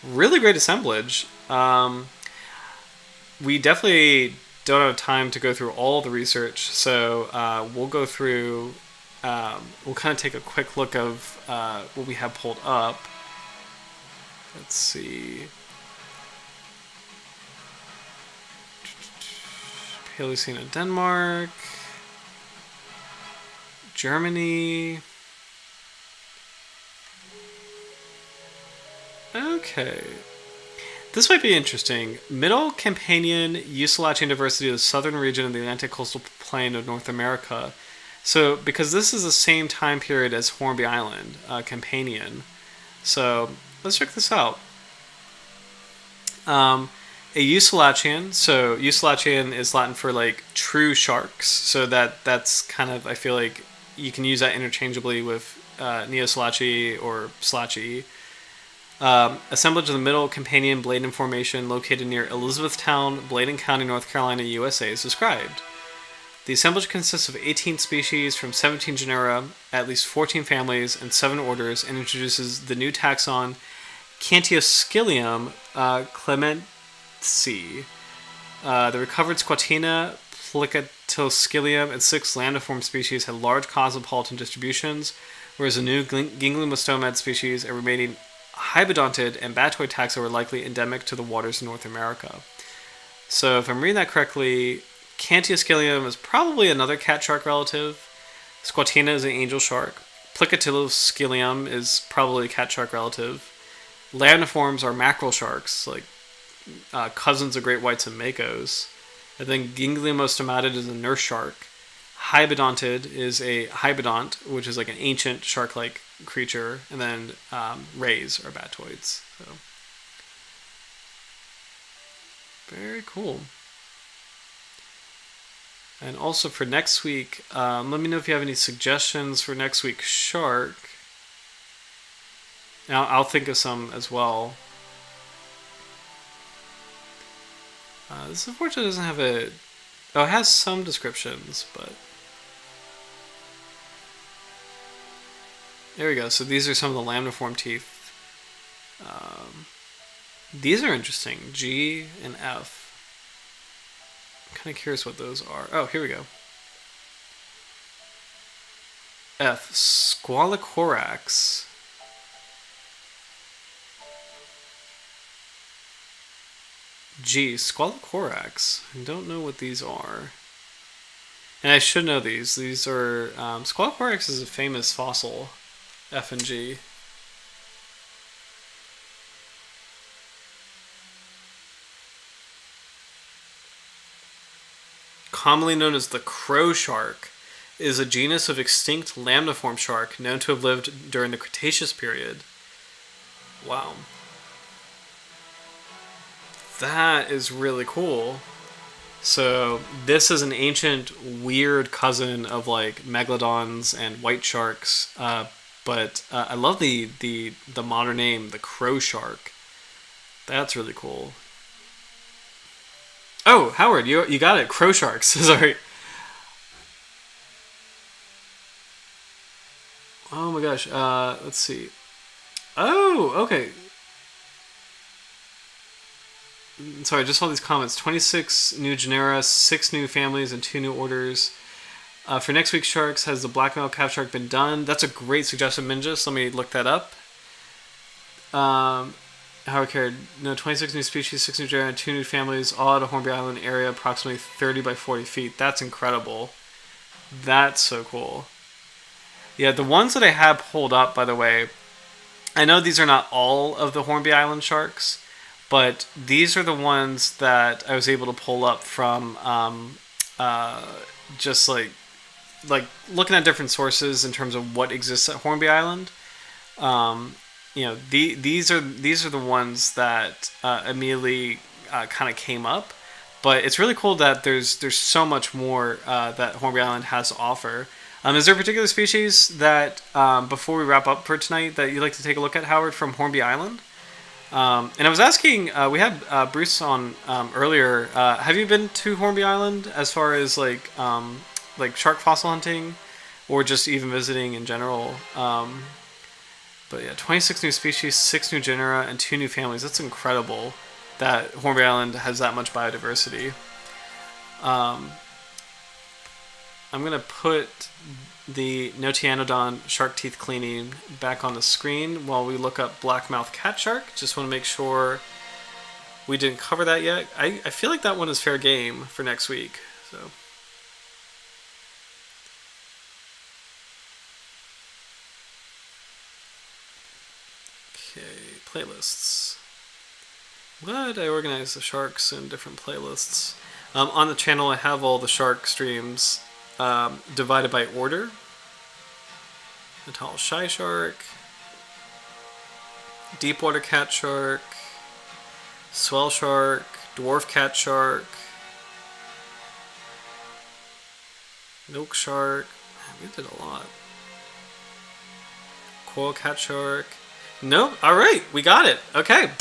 really great assemblage. We definitely don't have time to go through all the research, so we'll go through, we'll kind of take a quick look of what we have pulled up. Let's see. Paleocene in Denmark, Germany. Okay. This might be interesting. Middle Campanian Eucalachian diversity of the southern region of the Atlantic coastal plain of North America. So, because this is the same time period as Hornby Island, Campanian. So, let's check this out. A Eucalachian. So, Eucalachian is Latin for like true sharks. So that's kind of, I feel like you can use that interchangeably with Neosalachi or Salachy. Assemblage of the Middle Campanian Bladen Formation located near Elizabethtown, Bladen County, North Carolina, USA is described. The assemblage consists of 18 species from 17 genera, at least 14 families, and 7 orders, and introduces the new taxon Cantioscilium clementsi. The recovered Squatina, Plicatoscilium, and 6 landiform species had large cosmopolitan distributions, whereas the new Gingliostomid species and remaining hybodontid and batoid taxa were likely endemic to the waters of North America. So if I'm reading that correctly, Cantioscilium is probably another cat shark relative. Squatina is an angel shark. Plicatoscilium is probably a cat shark relative. Landiforms are mackerel sharks, like cousins of great whites and makos. And then Gingliostomid is a nurse shark. Hybodontid is a hybodont, which is like an ancient shark-like creature, and then rays are batoids. So very cool. And also for next week, let me know if you have any suggestions for next week's shark. And I'll think of some as well. This unfortunately doesn't have a... Oh, it has some descriptions, but... There we go. So these are some of the lamniform teeth. These are interesting. G and F. I'm kind of curious what those are. Oh, here we go. F. Squalicorax. G, Squalocorax. I don't know what these are. And I should know these. These are... Squalocorax is a famous fossil. F and G. Commonly known as the crow shark, is a genus of extinct lamniform shark known to have lived during the Cretaceous period. Wow. That is really cool. So this is an ancient, weird cousin of like megalodons and white sharks. But I love the modern name, the crow shark. That's really cool. Oh, Howard, you got it. Crow sharks. Sorry. Oh my gosh. Let's see. Oh, okay. Sorry, I just saw these comments. 26 new genera, 6 new families, and 2 new orders. For next week's sharks, has the black-mouth calf shark been done? That's a great suggestion, Minjus. Let me look that up. Howard cared. No, 26 new species, 6 new genera, and 2 new families, all at a Hornby Island area, approximately 30 by 40 feet. That's incredible. That's so cool. Yeah, the ones that I have pulled up, by the way, I know these are not all of the Hornby Island sharks, but these are the ones that I was able to pull up from just like looking at different sources in terms of what exists at Hornby Island. These are the ones that immediately kind of came up, but it's really cool that there's so much more that Hornby Island has to offer. Is there a particular species that, before we wrap up for tonight, that you'd like to take a look at, Howard, from Hornby Island? And I was asking, we had Bruce on earlier. Have you been to Hornby Island as far as like shark fossil hunting, or just even visiting in general? But yeah, 26 new species, 6 new genera, and 2 new families. That's incredible that Hornby Island has that much biodiversity. I'm going to put the Notianodon shark teeth cleaning back on the screen while we look up blackmouth cat shark. Just want to make sure we didn't cover that yet. I feel like that one is fair game for next week. So. Okay, playlists. I'm glad I organized the sharks in different playlists. On the channel I have all the shark streams divided by order. Natal shy shark, deepwater cat shark, swell shark, dwarf cat shark, milk shark. Man, we did a lot. Coral cat shark. Nope. All right, we got it. Okay,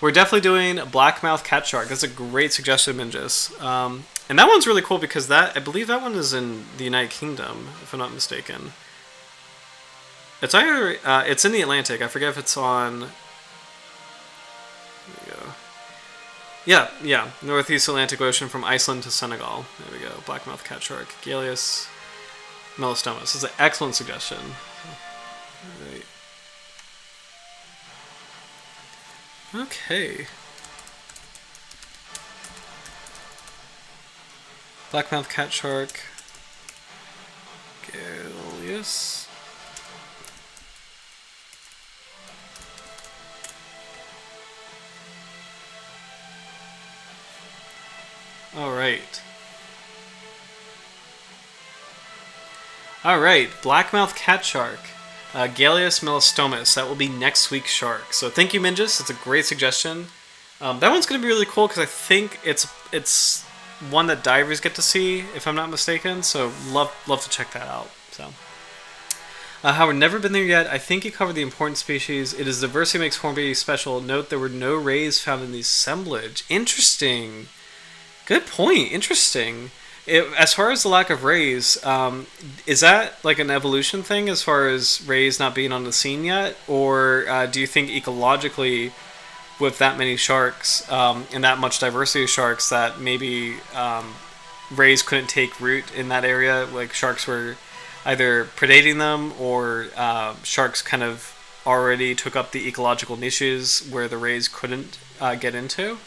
we're definitely doing blackmouth cat shark. That's a great suggestion, Minjus. And that one's really cool because I believe that one is in the United Kingdom, if I'm not mistaken. It's either it's in the Atlantic. I forget if it's on. There we go. Yeah, Northeast Atlantic Ocean from Iceland to Senegal. There we go. Blackmouth cat shark, Galeus melastomus. It's an excellent suggestion. All right. Okay. Blackmouth cat shark, Galeus. All right, blackmouth cat shark, Galeus melastomus. That will be next week's shark. So thank you, Minjus. It's a great suggestion. That one's going to be really cool because I think it's one that divers get to see, if I'm not mistaken. So love to check that out. So. Howard, never been there yet. I think you covered the important species. It is diversity makes Hornby special. Note there were no rays found in the assemblage. Interesting. Good point. Interesting. As far as the lack of rays, is that like an evolution thing as far as rays not being on the scene yet? Or do you think ecologically, with that many sharks and that much diversity of sharks, that maybe rays couldn't take root in that area? Like sharks were either predating them, or sharks kind of already took up the ecological niches where the rays couldn't get into?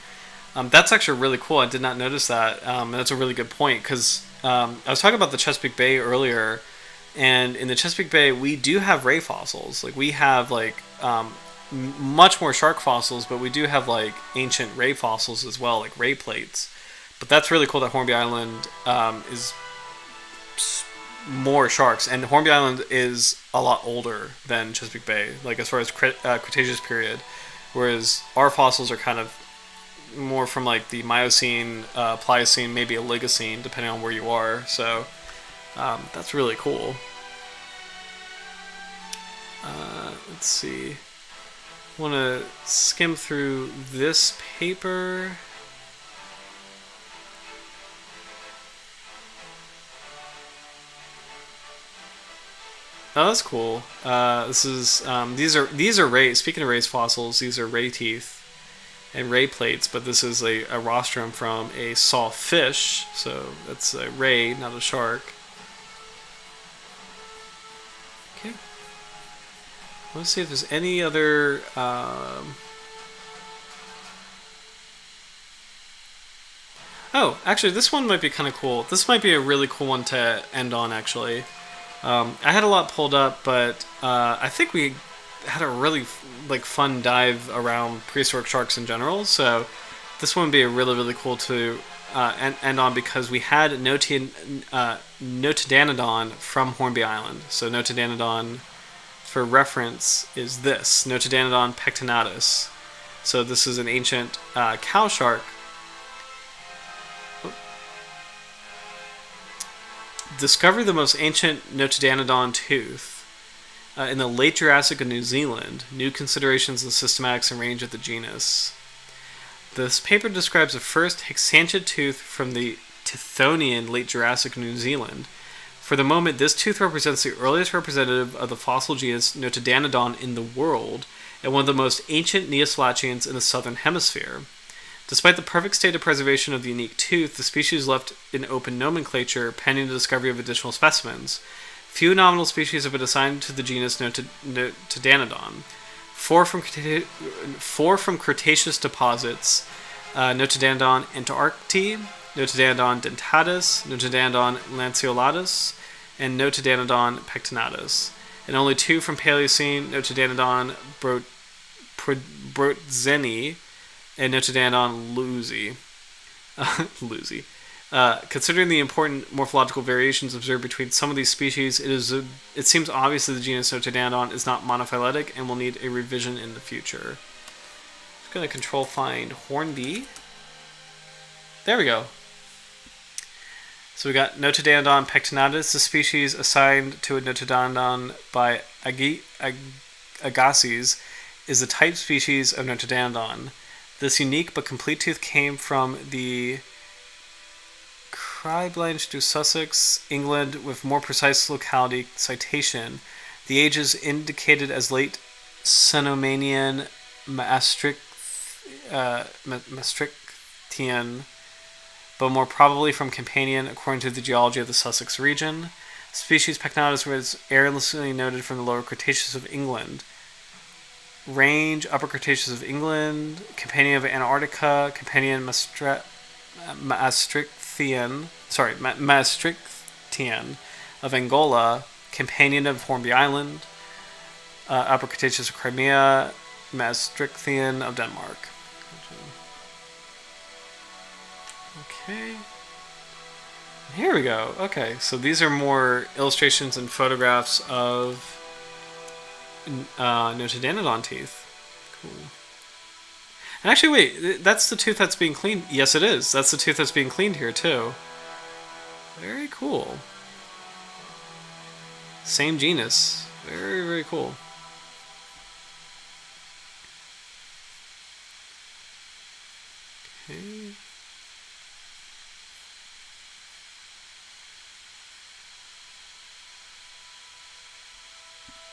That's actually really cool. I did not notice that. And that's a really good point because I was talking about the Chesapeake Bay earlier, and in the Chesapeake Bay we do have ray fossils. Like we have like much more shark fossils, but we do have like ancient ray fossils as well, like ray plates. But that's really cool that Hornby Island is more sharks, and Hornby Island is a lot older than Chesapeake Bay, like as far as Cretaceous period, whereas our fossils are kind of more from like the Miocene, Pliocene, maybe Oligocene, depending on where you are. So that's really cool. Let's see. Want to skim through this paper. Oh, that's cool. This is these are ray. Speaking of rays fossils, these are ray teeth and ray plates, but this is a rostrum from a sawfish, so that's a ray, not a shark. Okay. Let's see if there's any other. Oh, actually, this one might be kind of cool. This might be a really cool one to end on, actually. I had a lot pulled up, but I think we had a really fun dive around prehistoric sharks in general. So this one would be a really cool to end on because we had Notodanodon from Hornby Island. So Notodanodon, for reference, is this Notodanodon pectinatus. So this is an ancient cow shark. Discovered the most ancient Notodanodon tooth in the late Jurassic of New Zealand. New considerations in the systematics and range of the genus. This paper describes the first Hexantid tooth from the Tithonian late Jurassic of New Zealand. For the moment, this tooth represents the earliest representative of the fossil genus Notodanodon in the world and one of the most ancient Neoslachians in the southern hemisphere. Despite the perfect state of preservation of the unique tooth, the species left in open nomenclature pending the discovery of additional specimens. Few nominal species have been assigned to the genus Notodanodon. Four from Cretaceous deposits: Notodanodon antarcti, Notodanodon dentatus, Notodanodon lanceolatus, and Notodanodon pectinatus, and only two from Paleocene: Notodanodon brotzeni and Notodanodon luzi. Considering the important morphological variations observed between some of these species, it seems obvious that the genus Notodanodon is not monophyletic and will need a revision in the future. I'm going to control find Hornby. There we go. So we got Notodanodon pectinatus, the species assigned to a Notodanodon by Agassiz, is the type species of Notodanodon. This unique but complete tooth came from the Cryblanche du Sussex, England, with more precise locality citation. The age is indicated as late Cenomanian Maastrichtian, but more probably from Campanian, according to the geology of the Sussex region. Species pectinatus was airlessly noted from the Lower Cretaceous of England. Range: Upper Cretaceous of England, Campanian of Antarctica, Campanian Maastrichtian of Angola, Campanian of Hornby Island, Upper Cretaceous of Crimea, Maastrichtian of Denmark. Okay. Here we go. Okay, so these are more illustrations and photographs of Notodanodon teeth. Cool. And actually, wait, that's the tooth that's being cleaned. Yes, it is. That's the tooth that's being cleaned here, too. Very cool. Same genus. Very cool. Okay.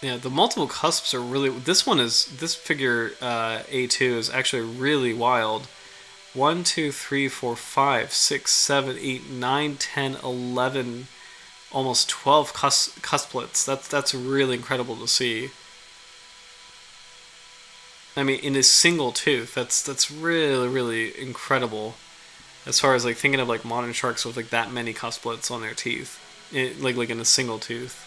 Yeah, the multiple cusps are really. This figure A2 is actually really wild. 1, 2, 3, 4, 5, 6, 7, 8, 9, 10, 11, almost 12 cusplets. That's really incredible to see. I mean, in a single tooth. That's really really incredible. As far as like thinking of like modern sharks with like that many cusplets on their teeth, like in a single tooth.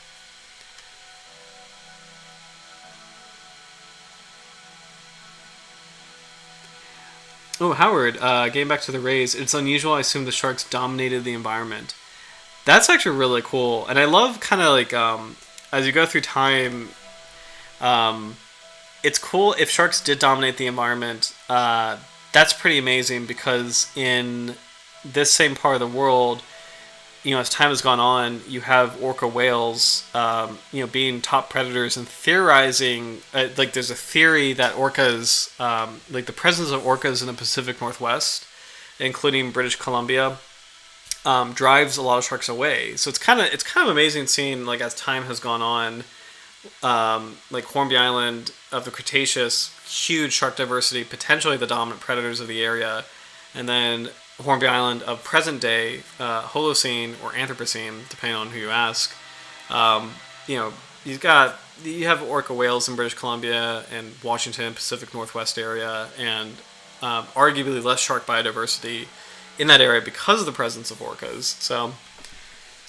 Oh, Howard, getting back to the rays, it's unusual. I assume the sharks dominated the environment. That's actually really cool, and I love kind of like as you go through time, um, it's cool if sharks did dominate the environment. That's pretty amazing because in this same part of the world, as time has gone on, you have orca whales, being top predators and theorizing. Like, there's a theory that orcas, like the presence of orcas in the Pacific Northwest, including British Columbia, drives a lot of sharks away. So it's kind of amazing seeing like as time has gone on, like Hornby Island of the Cretaceous, huge shark diversity, potentially the dominant predators of the area, and then Hornby Island of present day Holocene or Anthropocene, depending on who you ask. Um, you know, you have orca whales in British Columbia and Washington, Pacific Northwest area, and arguably less shark biodiversity in that area because of the presence of orcas. So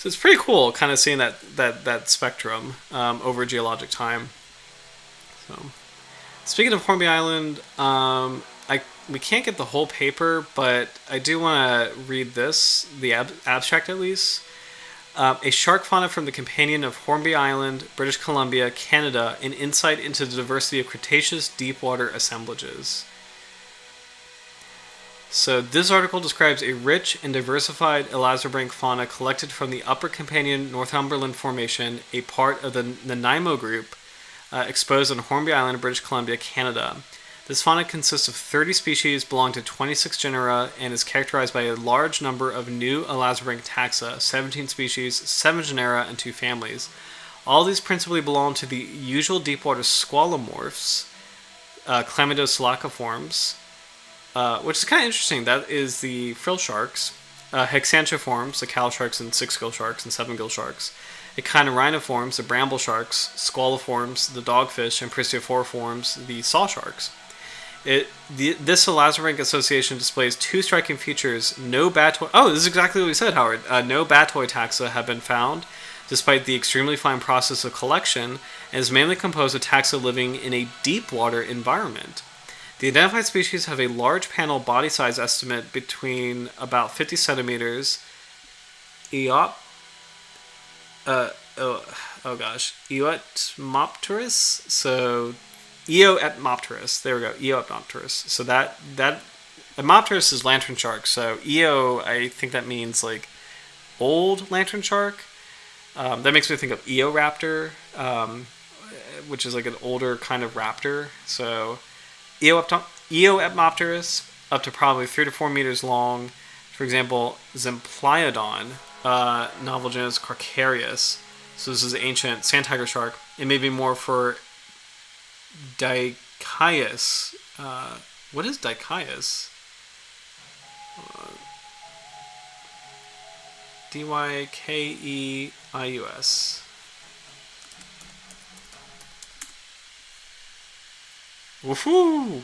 it's pretty cool, kind of seeing that spectrum over geologic time. So, speaking of Hornby Island, we can't get the whole paper, but I do want to read this, the abstract at least. A shark fauna from the companion of Hornby Island, British Columbia, Canada, an insight into the diversity of Cretaceous deepwater assemblages. So this article describes a rich and diversified elastobrink fauna collected from the Upper Companion Northumberland Formation, a part of the Nanaimo group, exposed on Hornby Island, British Columbia, Canada. This fauna consists of 30 species, belong to 26 genera, and is characterized by a large number of new elastobrink taxa, 17 species, 7 genera, and 2 families. All these principally belong to the usual deepwater squalomorphs, chlamydoselaciforms, which is kind of interesting. That is the frill sharks, hexantiforms, the cow sharks and six-gill sharks and seven-gill sharks, echinorhinoforms, the bramble sharks, squaliforms, the dogfish, and prissiophoriforms, the saw sharks. This elastobrink association displays two striking features. No batoi... Oh, this is exactly what we said, Howard. No batoi taxa have been found, despite the extremely fine process of collection, and is mainly composed of taxa living in a deep water environment. The identified species have a large panel body size estimate between about 50 centimeters. Eotmopterus. So, Eotmopterus. There we go. Eotmopterus. So that Mopterus is lantern shark. So Eo, I think that means like old lantern shark. That makes me think of Eoraptor, which is like an older kind of raptor. So Eotmopterus, up to probably 3 to 4 meters long. For example, Zimpliodon, novel genus Carcarius. So this is an ancient sand tiger shark. It may be more for Dicaius. What is Dicaius? Dykeius. Woohoo!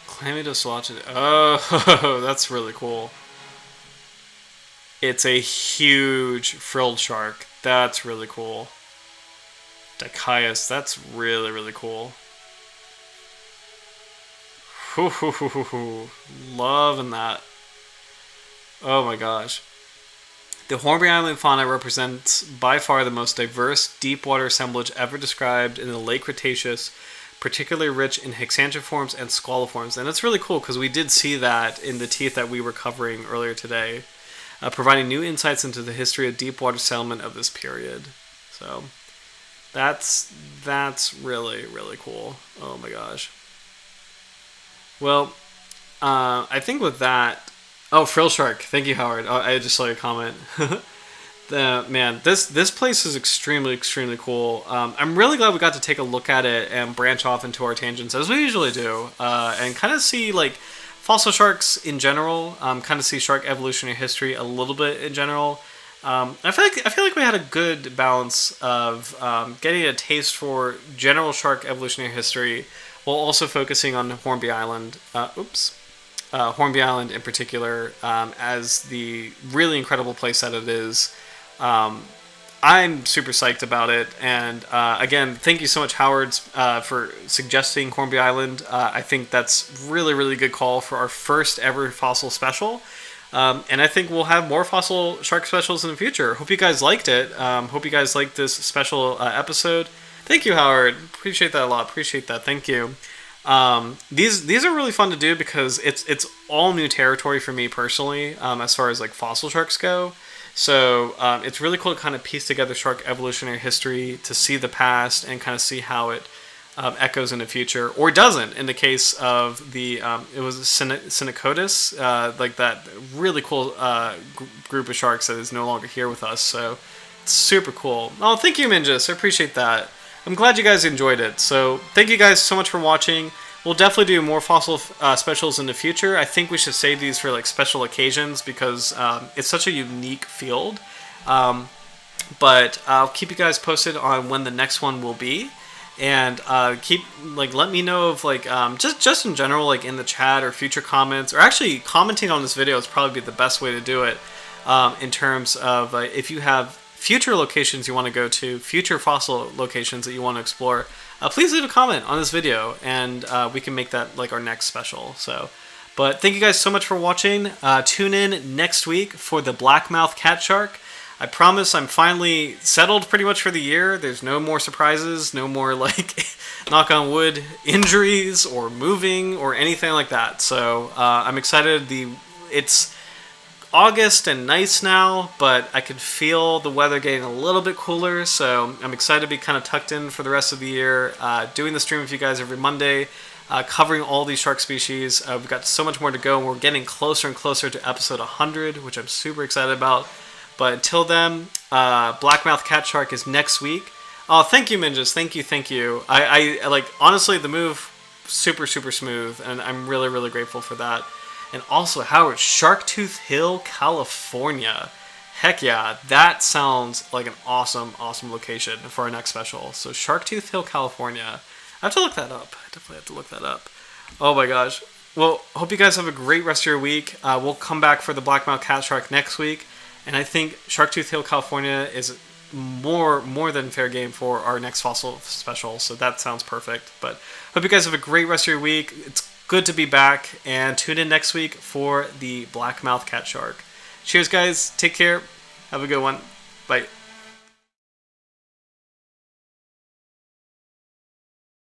Chlamydoselaciform. Oh, that's really cool. It's a huge frilled shark. That's really cool. Dicaius. That's really, really cool. Loving that. Oh my gosh. The Hornby Island fauna represents by far the most diverse deep-water assemblage ever described in the Late Cretaceous, particularly rich in hexantiforms and squaliforms. And it's really cool because we did see that in the teeth that we were covering earlier today, providing new insights into the history of deep-water settlement of this period. So that's really, really cool. Oh my gosh. Well, I think with that... Oh, frill shark. Thank you, Howard. Oh, I just saw your comment. Man, this place is extremely, extremely cool. I'm really glad we got to take a look at it and branch off into our tangents, as we usually do, and kind of see, like, fossil sharks in general, kind of see shark evolutionary history a little bit in general. I feel like we had a good balance of getting a taste for general shark evolutionary history, while also focusing on Hornby Island. Hornby Island in particular, as the really incredible place that it is. Um, I'm super psyched about it, and again, thank you so much, Howard, for suggesting Hornby Island. I think that's really, really good call for our first ever fossil special. And I think we'll have more fossil shark specials in the future. Hope you guys liked it. Hope you guys liked this special episode. Thank you, Howard. Appreciate that a lot. Appreciate that. Thank you. These are really fun to do because it's all new territory for me personally, as far as like fossil sharks go. So it's really cool to kind of piece together shark evolutionary history, to see the past and kind of see how it echoes in the future, or doesn't. In the case of the it was Synechotis, like that really cool group of sharks that is no longer here with us. So it's super cool. Oh, thank you, Minjus. I appreciate that. I'm glad you guys enjoyed it. So thank you guys so much for watching. We'll definitely do more fossil specials in the future. I think we should save these for like special occasions because it's such a unique field. But I'll keep you guys posted on when the next one will be. And let me know of like just in general, like in the chat or future comments, or actually commenting on this video is probably the best way to do it, in terms of if you have future locations you want to go to, future fossil locations that you want to explore, please leave a comment on this video, and we can make that like our next special. So, but thank you guys so much for watching. Tune in next week for the blackmouth cat shark. I promise I'm finally settled pretty much for the year. There's no more surprises, no more like knock on wood injuries or moving or anything like that. So I'm excited. It's August and nice now, but I can feel the weather getting a little bit cooler. So I'm excited to be kind of tucked in for the rest of the year, doing the stream with you guys every Monday, covering all these shark species. We've got so much more to go, and we're getting closer and closer to episode 100, which I'm super excited about. But until then, blackmouth cat shark is next week. Oh, thank you, Minjus. Thank you. I like, honestly, the move, super, super smooth, and I'm really, really grateful for that. And also, Howard, Sharktooth Hill, California. Heck yeah, that sounds like an awesome, awesome location for our next special. So Sharktooth Hill, California. I have to look that up. I definitely have to look that up. Oh my gosh. Well, hope you guys have a great rest of your week. We'll come back for the blackmouth cat shark next week. And I think Sharktooth Hill, California is more than fair game for our next fossil special. So that sounds perfect. But hope you guys have a great rest of your week. It's good to be back. And tune in next week for the blackmouth cat shark. Cheers, guys. Take care. Have a good one. Bye.